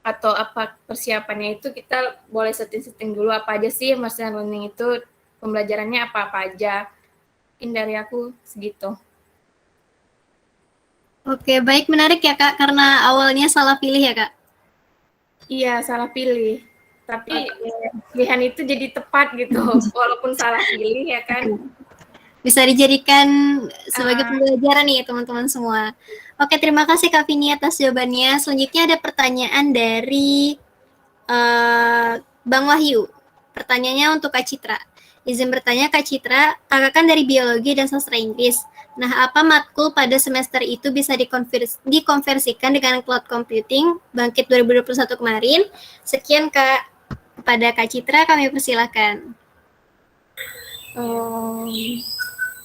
atau apa persiapannya itu kita boleh setting dulu apa aja sih machine learning itu, pembelajarannya apa-apa aja. Mungkin dari aku segitu. Oke, baik, menarik ya Kak, karena awalnya salah pilih ya Kak? Iya, salah pilih. Tapi pilihan itu jadi tepat gitu, walaupun salah pilih ya kan. Bisa dijadikan sebagai pembelajaran nih teman-teman semua. Oke, terima kasih Kak Vini atas jawabannya. Selanjutnya ada pertanyaan dari Bang Wahyu. Pertanyaannya untuk Kak Citra. Izin bertanya Kak Citra, kakak kan dari biologi dan sastra Inggris. Nah, apa matkul pada semester itu bisa dikonversikan dengan cloud computing Bangkit 2021 kemarin? Sekian Kak. Kepada Kak Citra kami persilakan.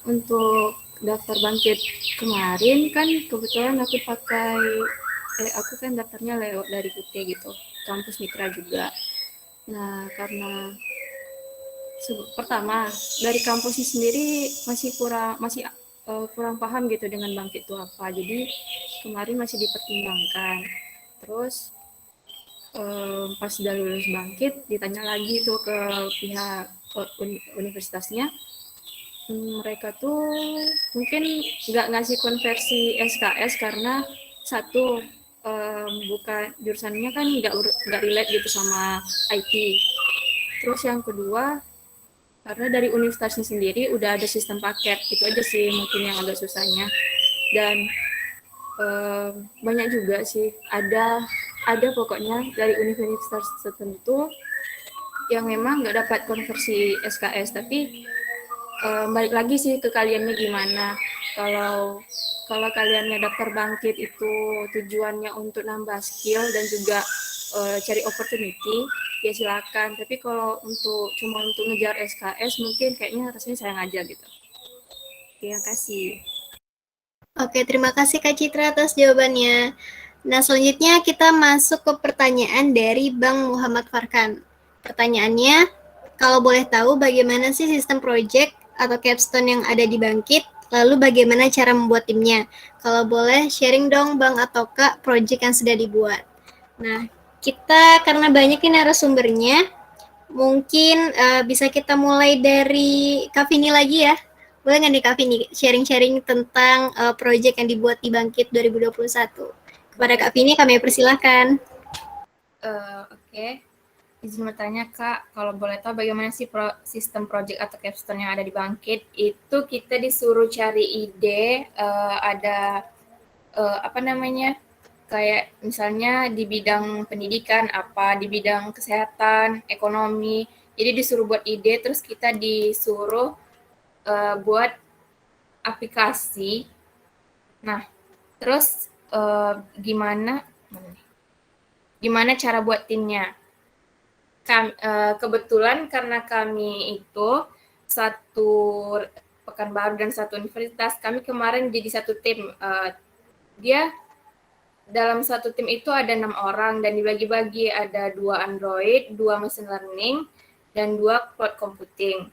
Untuk daftar Bangkit kemarin kan kebetulan aku kan daftarnya lewat dari UT gitu, kampus mitra juga. Nah, karena pertama dari kampusnya sendiri masih kurang paham gitu dengan Bangkit itu apa, jadi kemarin masih dipertimbangkan. Terus pas udah lulus Bangkit ditanya lagi tuh ke pihak universitasnya, mereka tuh mungkin nggak ngasih konversi SKS karena satu bukan jurusannya kan nggak relate gitu sama IT. Terus yang kedua karena dari universitasnya sendiri udah ada sistem paket, itu aja sih mungkin yang agak susahnya. Dan banyak juga sih ada pokoknya dari universitas tertentu yang memang nggak dapat konversi SKS, tapi balik lagi sih ke kaliannya gimana. Kalau kaliannya daftar Bangkit itu tujuannya untuk nambah skill dan juga cari opportunity, ya silakan. Tapi kalau cuma untuk ngejar SKS, mungkin kayaknya rasanya sayang aja gitu. Terima kasih. Oke, terima kasih Kak Citra atas jawabannya. Nah, selanjutnya kita masuk ke pertanyaan dari Bang Muhammad Farkan. Pertanyaannya, kalau boleh tahu bagaimana sih sistem project atau capstone yang ada di Bangkit, lalu bagaimana cara membuat timnya? Kalau boleh sharing dong Bang atau Kak project yang sudah dibuat. Nah, kita karena banyak ini narasumbernya, mungkin bisa kita mulai dari Kak Vini lagi ya. Boleh nggak nih Kak Vini sharing-sharing tentang project yang dibuat di Bangkit 2021? Kepada Kak Vini kami persilahkan. Oke. Izin bertanya Kak, kalau boleh tahu bagaimana sih sistem project atau capstone yang ada di Bangkit? Itu kita disuruh cari ide, ada kayak misalnya di bidang pendidikan apa, di bidang kesehatan, ekonomi. Jadi disuruh buat ide, terus kita disuruh buat aplikasi. Nah, terus gimana cara buat timnya? Kebetulan karena kami itu satu Pekanbaru dan satu universitas, kami kemarin jadi satu tim. Dia dalam satu tim itu ada 6 orang dan dibagi-bagi, ada 2 Android, 2 machine learning, dan 2 cloud computing.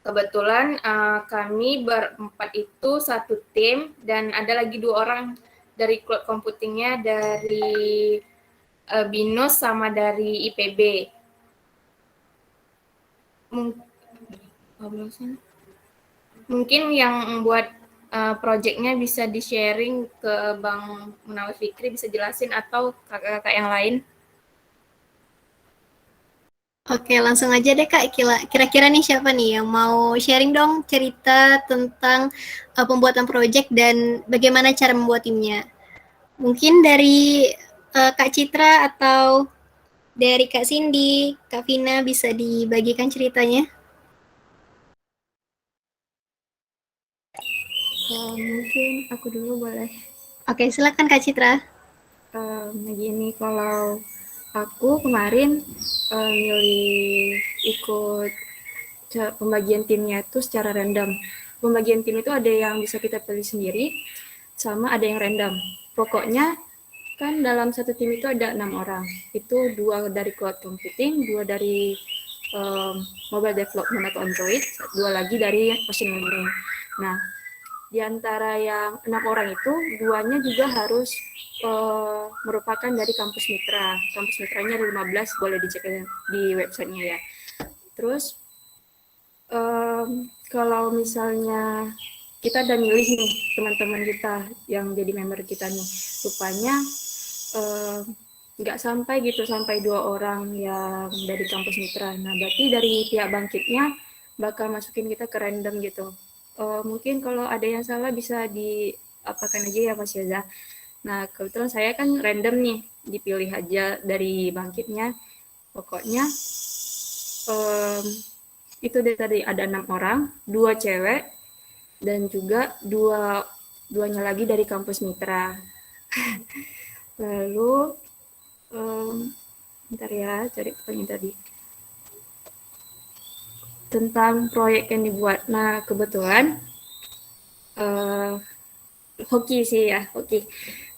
Kebetulan kami berempat itu satu tim dan ada lagi 2 orang dari cloud computingnya dari BINUS sama dari IPB. Mungkin yang membuat project-nya bisa di-sharing ke Bang Munawar Fikri, bisa jelasin, atau kakak-kakak yang lain? Oke, langsung aja deh Kak. Kira-kira nih siapa nih yang mau sharing dong cerita tentang pembuatan project dan bagaimana cara membuat timnya? Mungkin dari Kak Citra atau dari Kak Cindy, Kak Vina bisa dibagikan ceritanya? Mungkin aku dulu boleh. Oke, silakan Kak Citra. Begini, kalau aku kemarin milih ikut pembagian timnya itu secara random. Pembagian tim itu ada yang bisa kita pilih sendiri, sama ada yang random. Pokoknya kan dalam satu tim itu ada 6 orang. Itu 2 dari cloud computing, 2 dari mobile development atau Android, 2 lagi dari machine learning. Nah, di antara yang 6 orang itu, 2-nya juga harus merupakan dari kampus mitra. Kampus mitranya ada 15, boleh dicek di websitenya ya. Terus, kalau misalnya kita udah milih nih teman-teman kita yang jadi member kita nih, rupanya nggak sampai 2 orang yang dari kampus mitra. Nah, berarti dari pihak Bangkitnya bakal masukin kita ke random gitu. Mungkin kalau ada yang salah bisa diapakan aja ya Mas Yaza. Nah, kebetulan saya kan random nih, dipilih aja dari Bangkitnya. Pokoknya itu tadi ada 6 orang, 2 cewek, dan juga 2-nya lagi dari kampus mitra. Lalu, bentar ya, cari pertanyaan tadi. Tentang proyek yang dibuat. Nah, kebetulan hoki sih ya, hoki.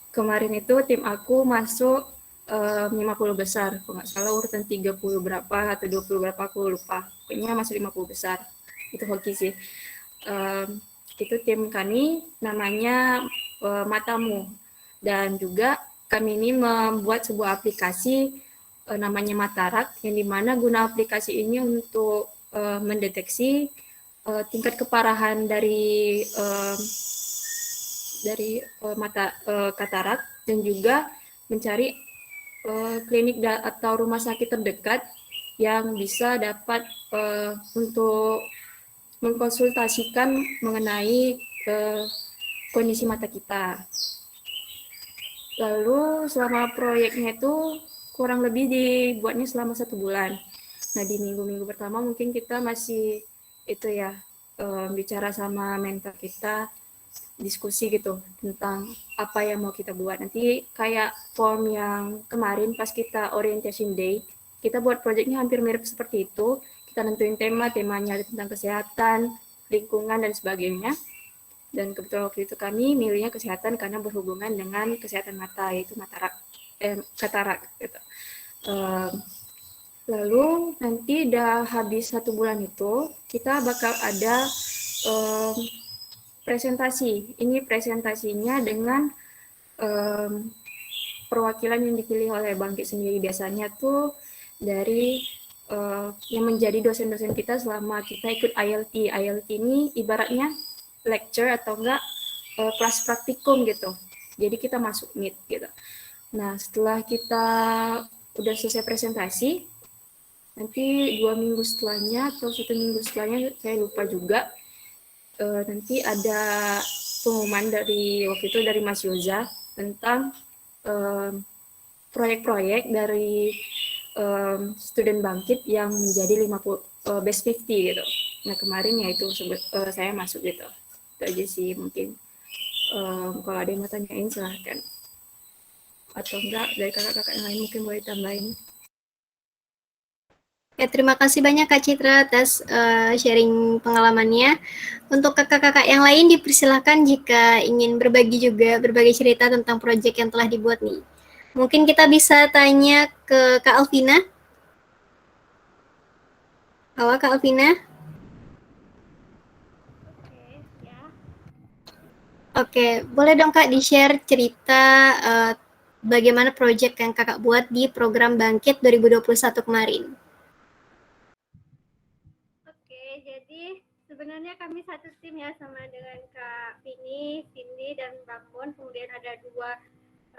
Kemarin itu tim aku masuk 50 besar, kalau nggak salah urutan 30 berapa atau 20 berapa aku lupa. Pokoknya masuk 50 besar. Itu hoki sih. Itu tim kami namanya Matamu. Dan juga kami ini membuat sebuah aplikasi namanya Matarak, yang dimana guna aplikasi ini untuk mendeteksi tingkat keparahan dari mata katarak, dan juga mencari klinik atau rumah sakit terdekat yang bisa dapat untuk mengkonsultasikan mengenai kondisi mata kita. Lalu selama proyeknya itu kurang lebih dibuatnya selama 1 bulan. Nah, di minggu-minggu pertama mungkin kita masih itu ya, bicara sama mentor kita, diskusi gitu tentang apa yang mau kita buat. Nanti kayak form yang kemarin pas kita orientation day, kita buat proyeknya hampir mirip seperti itu. Kita nentuin temanya tentang kesehatan, lingkungan, dan sebagainya. Dan kebetulan waktu itu kami milihnya kesehatan karena berhubungan dengan kesehatan mata, yaitu katarak gitu. Lalu nanti udah habis 1 bulan itu, kita bakal ada presentasi. Ini presentasinya dengan perwakilan yang dipilih oleh Bangkit sendiri. Biasanya tuh dari yang menjadi dosen-dosen kita selama kita ikut ILT. ILT ini ibaratnya lecture atau enggak kelas praktikum gitu. Jadi kita masuk meet gitu. Nah, setelah kita udah selesai presentasi, nanti 2 minggu setelahnya atau 1 minggu setelahnya, saya lupa juga, nanti ada pengumuman dari waktu itu dari Mas Yoza tentang proyek-proyek dari student bangkit yang menjadi 50 best 50 gitu. Nah kemarin ya itu saya masuk gitu. Itu aja sih mungkin. Kalau ada yang mau tanyain silahkan. Atau enggak dari kakak-kakak yang lain mungkin boleh tambahin. Ya, terima kasih banyak Kak Citra atas sharing pengalamannya. Untuk kakak-kakak yang lain dipersilakan jika ingin berbagi cerita tentang proyek yang telah dibuat nih. Mungkin kita bisa tanya ke Kak Alvina. Halo Kak Alvina. Oke, boleh dong Kak di-share cerita bagaimana proyek yang Kakak buat di program Bangkit 2021 kemarin. Oke, jadi sebenarnya kami satu tim ya sama dengan Kak Vini, Cindy, dan Bang Mon. Kemudian ada 2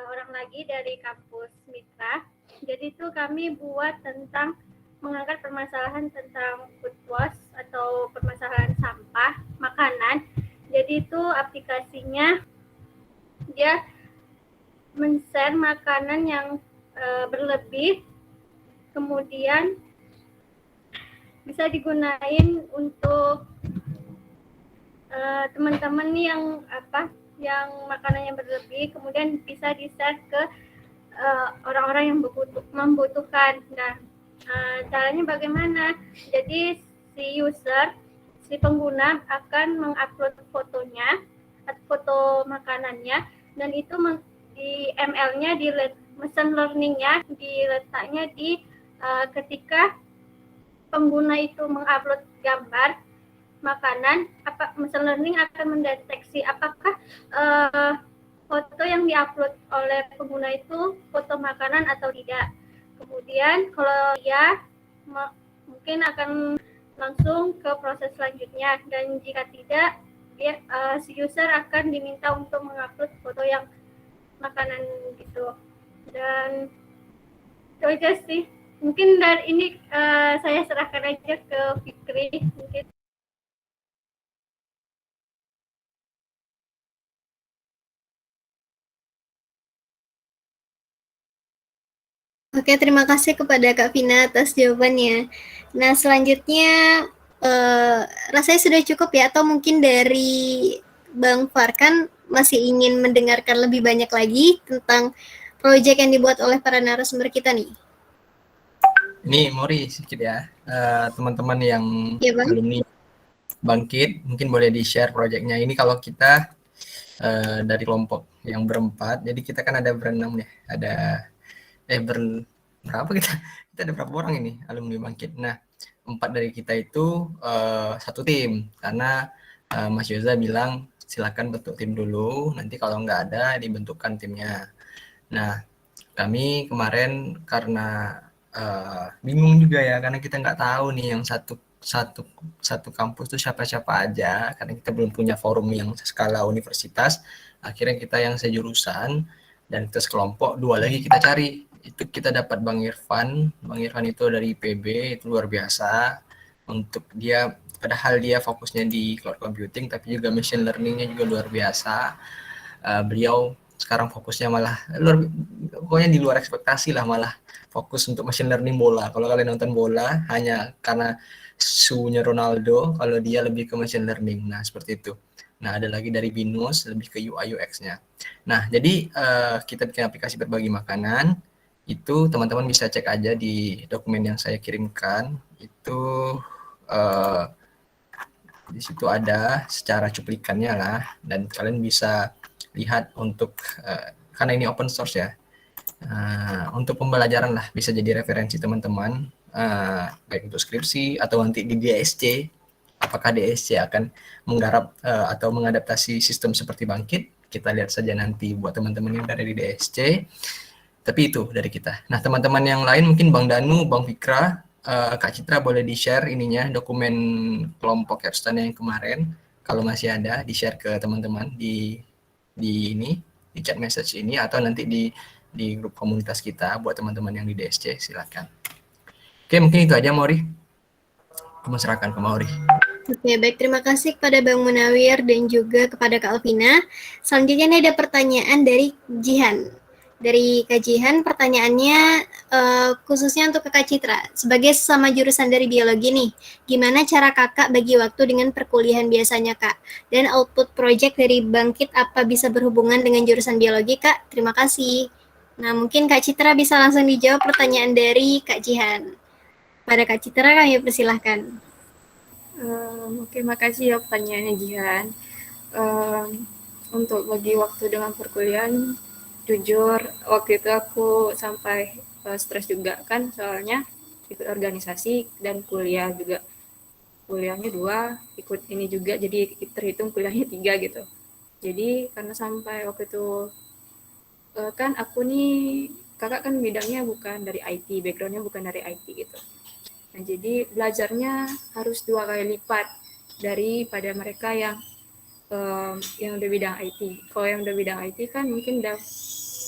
orang lagi dari kampus Mitra. Jadi itu kami buat tentang mengangkat permasalahan tentang food waste atau permasalahan sampah makanan. Jadi itu aplikasinya dia men-share makanan yang berlebih, kemudian bisa digunain untuk teman-teman yang makanannya berlebih, kemudian bisa di-share ke orang-orang yang membutuhkan. Nah, caranya bagaimana? Jadi si pengguna akan mengupload fotonya atau foto makanannya, dan itu di ML-nya, di machine learning-nya diletaknya di ketika pengguna itu mengupload gambar makanan, machine learning akan mendeteksi apakah foto yang diupload oleh pengguna itu foto makanan atau tidak. Kemudian kalau dia mungkin akan langsung ke proses selanjutnya, dan jika tidak, si user akan diminta untuk mengupload foto yang makanan gitu. Dan itu aja sih. Mungkin dari ini saya serahkan aja ke Fikri. Mungkin. Oke, terima kasih kepada Kak Vina atas jawabannya. Nah, selanjutnya rasanya sudah cukup ya, atau mungkin dari Bang Farkan masih ingin mendengarkan lebih banyak lagi tentang proyek yang dibuat oleh para narasumber kita nih. Ini Mori sedikit ya, teman-teman yang alumni Bangkit mungkin boleh di-share proyeknya. Ini kalau kita dari kelompok yang berempat, jadi kita kan ada berenam nih, ada berapa kita ada berapa orang ini alumni Bangkit. Nah, 4 dari kita itu satu tim, karena Mas Yoza bilang silakan bentuk tim dulu, nanti kalau nggak ada dibentukkan timnya. Nah, kami kemarin karena bingung juga ya, karena kita nggak tahu nih yang satu kampus itu siapa-siapa aja, karena kita belum punya forum yang skala universitas. Akhirnya kita yang sejurusan dan kita sekelompok, 2 lagi kita cari. Itu kita dapat Bang Irfan itu dari IPB, itu luar biasa. Untuk dia, padahal dia fokusnya di cloud computing, tapi juga machine learning-nya juga luar biasa. Beliau sekarang fokusnya malah pokoknya di luar ekspektasi lah, malah fokus untuk machine learning bola. Kalau kalian nonton bola hanya karena sunya Ronaldo, kalau dia lebih ke machine learning. Nah, seperti itu. Nah, ada lagi dari Binus, lebih ke UI UX-nya. Nah, jadi kita bikin aplikasi berbagi makanan. Itu teman-teman bisa cek aja di dokumen yang saya kirimkan. Itu di situ ada secara cuplikannya lah, dan kalian bisa lihat untuk karena ini open source ya, untuk pembelajaran lah, bisa jadi referensi teman-teman, baik untuk skripsi atau nanti di DSC, apakah DSC akan menggarap atau mengadaptasi sistem seperti Bangkit. Kita lihat saja nanti buat teman-teman yang dari DSC. Tapi itu dari kita. Nah, teman-teman yang lain mungkin Bang Danu, Bang Fikra, Kak Citra boleh di-share ininya, dokumen kelompok capstone yang kemarin. Kalau masih ada, di-share ke teman-teman di chat message ini, atau nanti di grup komunitas kita buat teman-teman yang di DSC, silakan. Oke, mungkin itu aja Mori. Aku serahkan ke Mori. Oke, baik. Terima kasih kepada Bang Munawir dan juga kepada Kak Alvina. Selanjutnya ini ada pertanyaan dari Jihan. Dari Kak Jihan, pertanyaannya khususnya untuk Kak Citra. Sebagai sesama jurusan dari biologi nih, gimana cara kakak bagi waktu dengan perkuliahan biasanya Kak? Dan output project dari Bangkit apa bisa berhubungan dengan jurusan biologi Kak? Terima kasih. Nah, mungkin Kak Citra bisa langsung dijawab pertanyaan dari Kak Jihan. Pada Kak Citra kami persilahkan. Oke, makasih ya pertanyaannya Jihan. Untuk bagi waktu dengan perkuliahan, jujur waktu itu aku sampai stres juga kan, soalnya ikut organisasi dan kuliah juga. Kuliahnya 2, ikut ini juga, jadi terhitung kuliahnya 3 gitu. Jadi karena sampai waktu itu kan aku nih, kakak kan bidangnya bukan dari IT, backgroundnya bukan dari IT gitu. Nah, jadi belajarnya harus 2 kali lipat daripada mereka yang udah bidang IT. Kalau yang udah bidang IT kan mungkin udah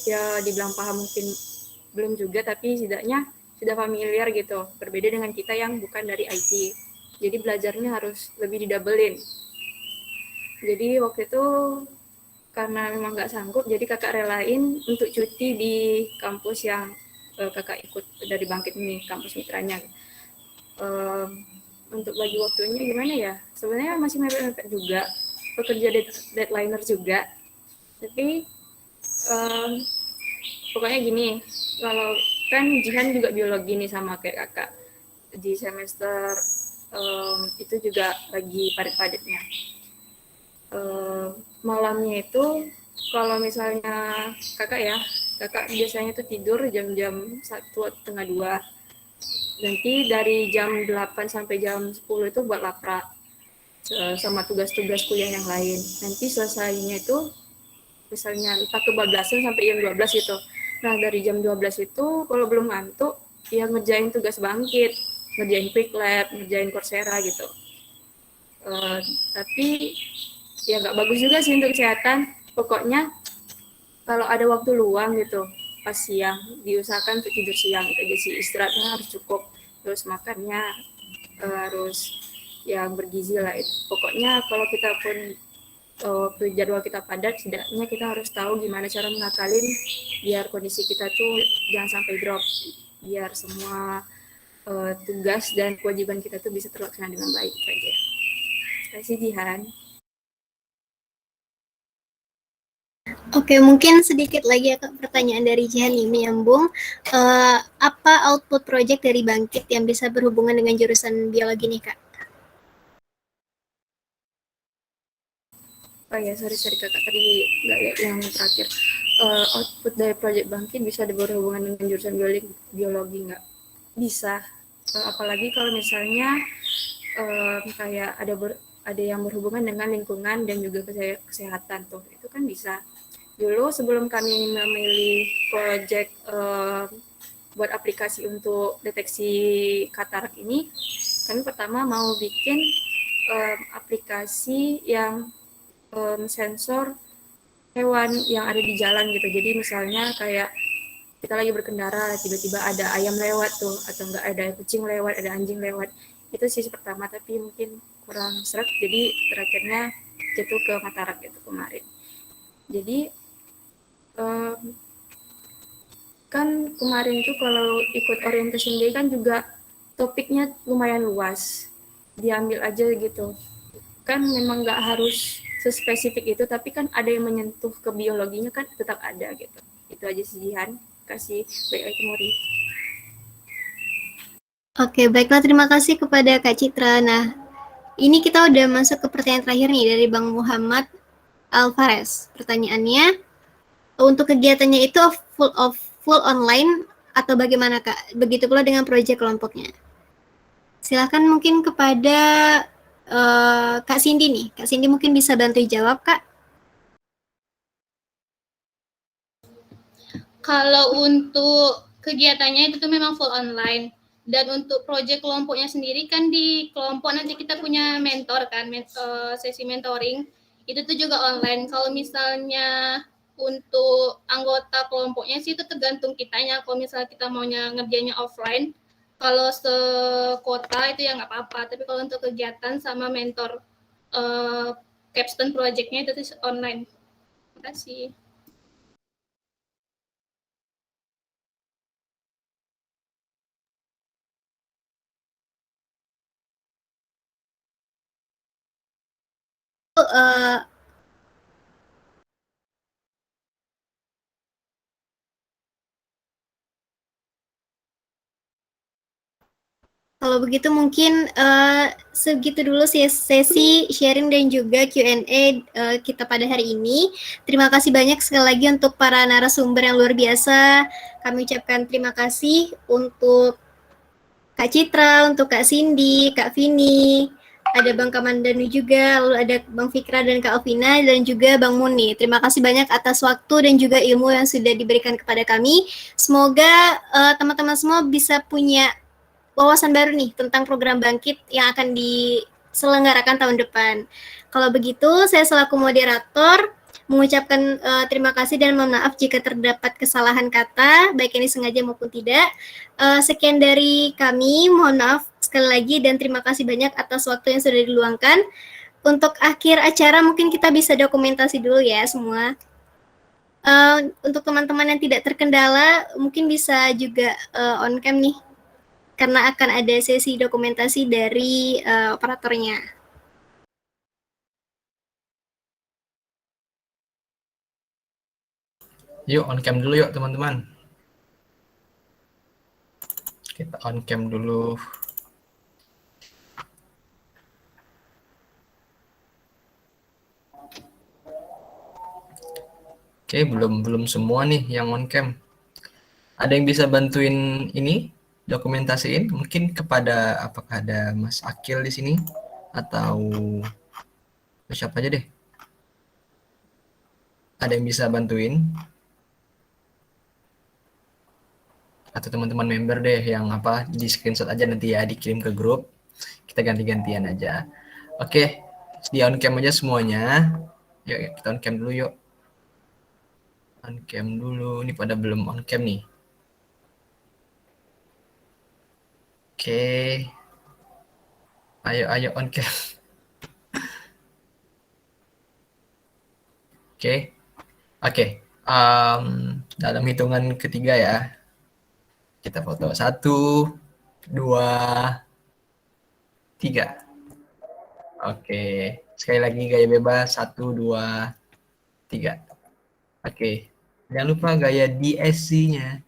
ya dibilang paham mungkin belum juga, tapi setidaknya sudah familiar gitu. Berbeda dengan kita yang bukan dari IT. Jadi belajarnya harus lebih didabelin. Jadi waktu itu karena memang nggak sanggup, jadi kakak relain untuk cuti di kampus yang kakak ikut dari Bangkit ini, kampus mitranya. Untuk bagi waktunya gimana ya? Sebenarnya masih mepet-mepet juga, pekerja deadliner juga. Tapi pokoknya gini, kalau kan Jihan juga biologi nih sama kayak kakak. Di semester itu juga lagi padat-padatnya. Malamnya itu kalau misalnya kakak biasanya tuh tidur jam-jam 1:30, 2. Nanti dari jam 8 sampai jam 10 itu buat laprak sama tugas-tugas kuliah yang lain. Nanti selesainya itu misalnya entah kebablasan sampai jam 12 gitu. Nah, dari jam 12 itu kalau belum ngantuk, ya ngerjain tugas Bangkit, ngerjain quick lab, ngerjain Coursera gitu. Tapi ya nggak bagus juga sih untuk kesehatan. Pokoknya kalau ada waktu luang gitu, pas siang, diusahakan untuk tidur siang gitu aja sih. Istirahatnya harus cukup, terus makannya harus yang bergizi lah itu. Pokoknya kalau kita pun jadwal kita padat, setidaknya kita harus tahu gimana cara mengakalin biar kondisi kita tuh jangan sampai drop, biar semua tugas dan kewajiban kita tuh bisa terlaksana dengan baik aja. Terima kasih Jihan. Oke, mungkin sedikit lagi ya Kak, pertanyaan dari Jihan nih menyambung. Apa output project dari Bangkit yang bisa berhubungan dengan jurusan biologi nih Kak? Oh ya, sorry kakak tadi nggak lihat yang terakhir. Output dari project Bangkit bisa berhubungan dengan jurusan biologi nggak? Bisa. Apalagi kalau misalnya kayak ada yang berhubungan dengan lingkungan dan juga kesehatan tuh, itu kan bisa. Dulu sebelum kami memilih project buat aplikasi untuk deteksi katarak ini, kami pertama mau bikin aplikasi yang sensor hewan yang ada di jalan gitu. Jadi misalnya kayak kita lagi berkendara, tiba-tiba ada ayam lewat tuh, atau enggak ada kucing lewat, ada anjing lewat. Itu sih pertama, tapi mungkin kurang seret, jadi terakhirnya jatuh ke Matarak gitu kemarin. Jadi kan kemarin itu kalau ikut orientation day kan juga topiknya lumayan luas, diambil aja gitu. Kan memang nggak harus sespesifik itu, tapi kan ada yang menyentuh ke biologinya kan tetap ada gitu. Itu aja sih Jihan. Kasih baik lagi Mori. Oke, baiklah, terima kasih kepada Kak Citra. Nah, ini kita udah masuk ke pertanyaan terakhir nih dari Bang Muhammad Alvarez. Pertanyaannya, untuk kegiatannya itu full online atau bagaimana Kak? Begitu pula dengan proyek kelompoknya. Silakan mungkin kepada Kak Cindy nih. Kak Cindy mungkin bisa bantu jawab Kak. Kalau untuk kegiatannya itu tuh memang full online. Dan untuk proyek kelompoknya sendiri kan di kelompok nanti kita punya mentor kan, sesi mentoring. Itu tuh juga online. Kalau misalnya untuk anggota kelompoknya sih itu tergantung kitanya. Kalau misalnya kita maunya ngerjainnya offline, kalau sekota itu ya nggak apa-apa. Tapi kalau untuk kegiatan sama mentor capstone project-nya itu tuh online. Terima kasih. Kalau begitu mungkin segitu dulu sesi sharing dan juga Q&A kita pada hari ini. Terima kasih banyak sekali lagi untuk para narasumber yang luar biasa. Kami ucapkan terima kasih untuk Kak Citra, untuk Kak Cindy, Kak Vini, ada Bang Kamandanu juga, lalu ada Bang Fikra dan Kak Alvina, dan juga Bang Muni. Terima kasih banyak atas waktu dan juga ilmu yang sudah diberikan kepada kami. Semoga teman-teman semua bisa punya wawasan baru nih tentang program Bangkit yang akan diselenggarakan tahun depan. Kalau begitu, saya selaku moderator mengucapkan terima kasih dan mohon maaf jika terdapat kesalahan kata, baik ini sengaja maupun tidak. Sekian dari kami, mohon maaf sekali lagi dan terima kasih banyak atas waktu yang sudah diluangkan. Untuk akhir acara mungkin kita bisa dokumentasi dulu ya semua. Untuk teman-teman yang tidak terkendala, mungkin bisa juga on cam nih, karena akan ada sesi dokumentasi dari operatornya. Yuk on cam dulu yuk teman-teman. Kita on cam dulu. Oke, belum semua nih yang on cam. Ada yang bisa bantuin ini dokumentasiin? Mungkin kepada apakah ada Mas Akil di sini atau siapa aja deh? Ada yang bisa bantuin? Atau teman-teman member deh yang apa di screenshot aja nanti ya dikirim ke grup. Kita ganti-gantian aja. Oke, di on cam aja semuanya. Yuk kita on cam dulu yuk. On cam dulu. Ini pada belum on cam nih. Oke. Ayo on cam. Oke. Dalam hitungan ketiga ya. Kita foto 1, 2, 3. Oke. Sekali lagi gaya bebas 1, 2, 3. Oke. Jangan lupa gaya DSC-nya.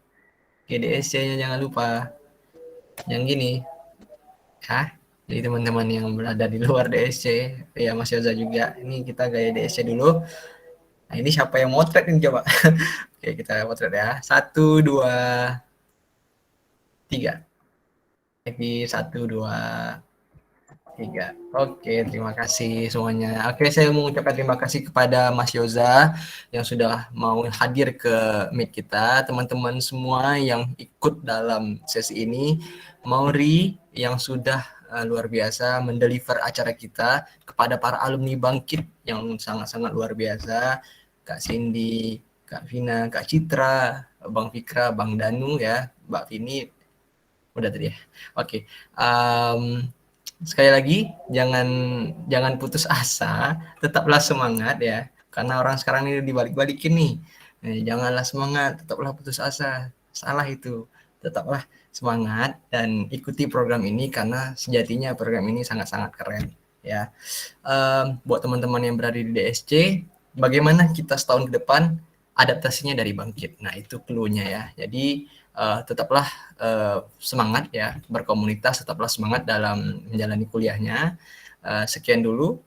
Oke, DSC-nya jangan lupa. Yang gini. Ya. Jadi teman-teman yang berada di luar DSC, ya Mas Yoza juga. Ini kita gaya DSC dulu. Nah, ini siapa yang motret ini coba? Oke, kita motret ya. 1, 2, 3. Lagi 1, 2, 3. Oke, terima kasih semuanya. Oke, saya mengucapkan terima kasih kepada Mas Yoza yang sudah mau hadir ke meet kita. Teman-teman semua yang ikut dalam sesi ini, Mauri yang sudah luar biasa mendeliver acara kita, kepada para alumni Bangkit yang sangat-sangat luar biasa, Kak Cindy, Kak Vina, Kak Citra, Bang Fikra, Bang Danu ya, Mbak Vini, udah tadi ya. Oke. Sekali lagi jangan putus asa, tetaplah semangat ya. Karena orang sekarang ini dibalik-balikin nih. Janganlah semangat, tetaplah putus asa. Salah itu. Tetaplah semangat dan ikuti program ini karena sejatinya program ini sangat-sangat keren ya. Buat teman-teman yang berada di DSC, bagaimana kita setahun ke depan adaptasinya dari Bangkit. Nah, itu clue-nya ya. Jadi tetaplah semangat ya berkomunitas, tetaplah semangat dalam menjalani kuliahnya. Sekian dulu.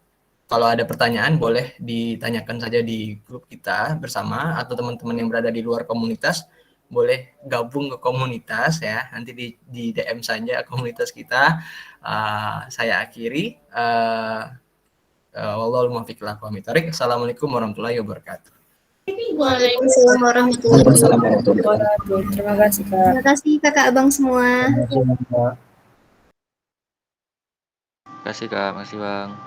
Kalau ada pertanyaan boleh ditanyakan saja di grup kita bersama, atau teman-teman yang berada di luar komunitas boleh gabung ke komunitas ya. Nanti di DM saja komunitas kita. Saya akhiri. Wallahul muwaffiq ila aqwamit thoriq. Assalamualaikum warahmatullahi wabarakatuh. Waalaikumsalam warahmatullahi wabarakatuh. Terima kasih Kak. Terima kasih kakak abang semua. Terima kasih Kak, makasih Bang.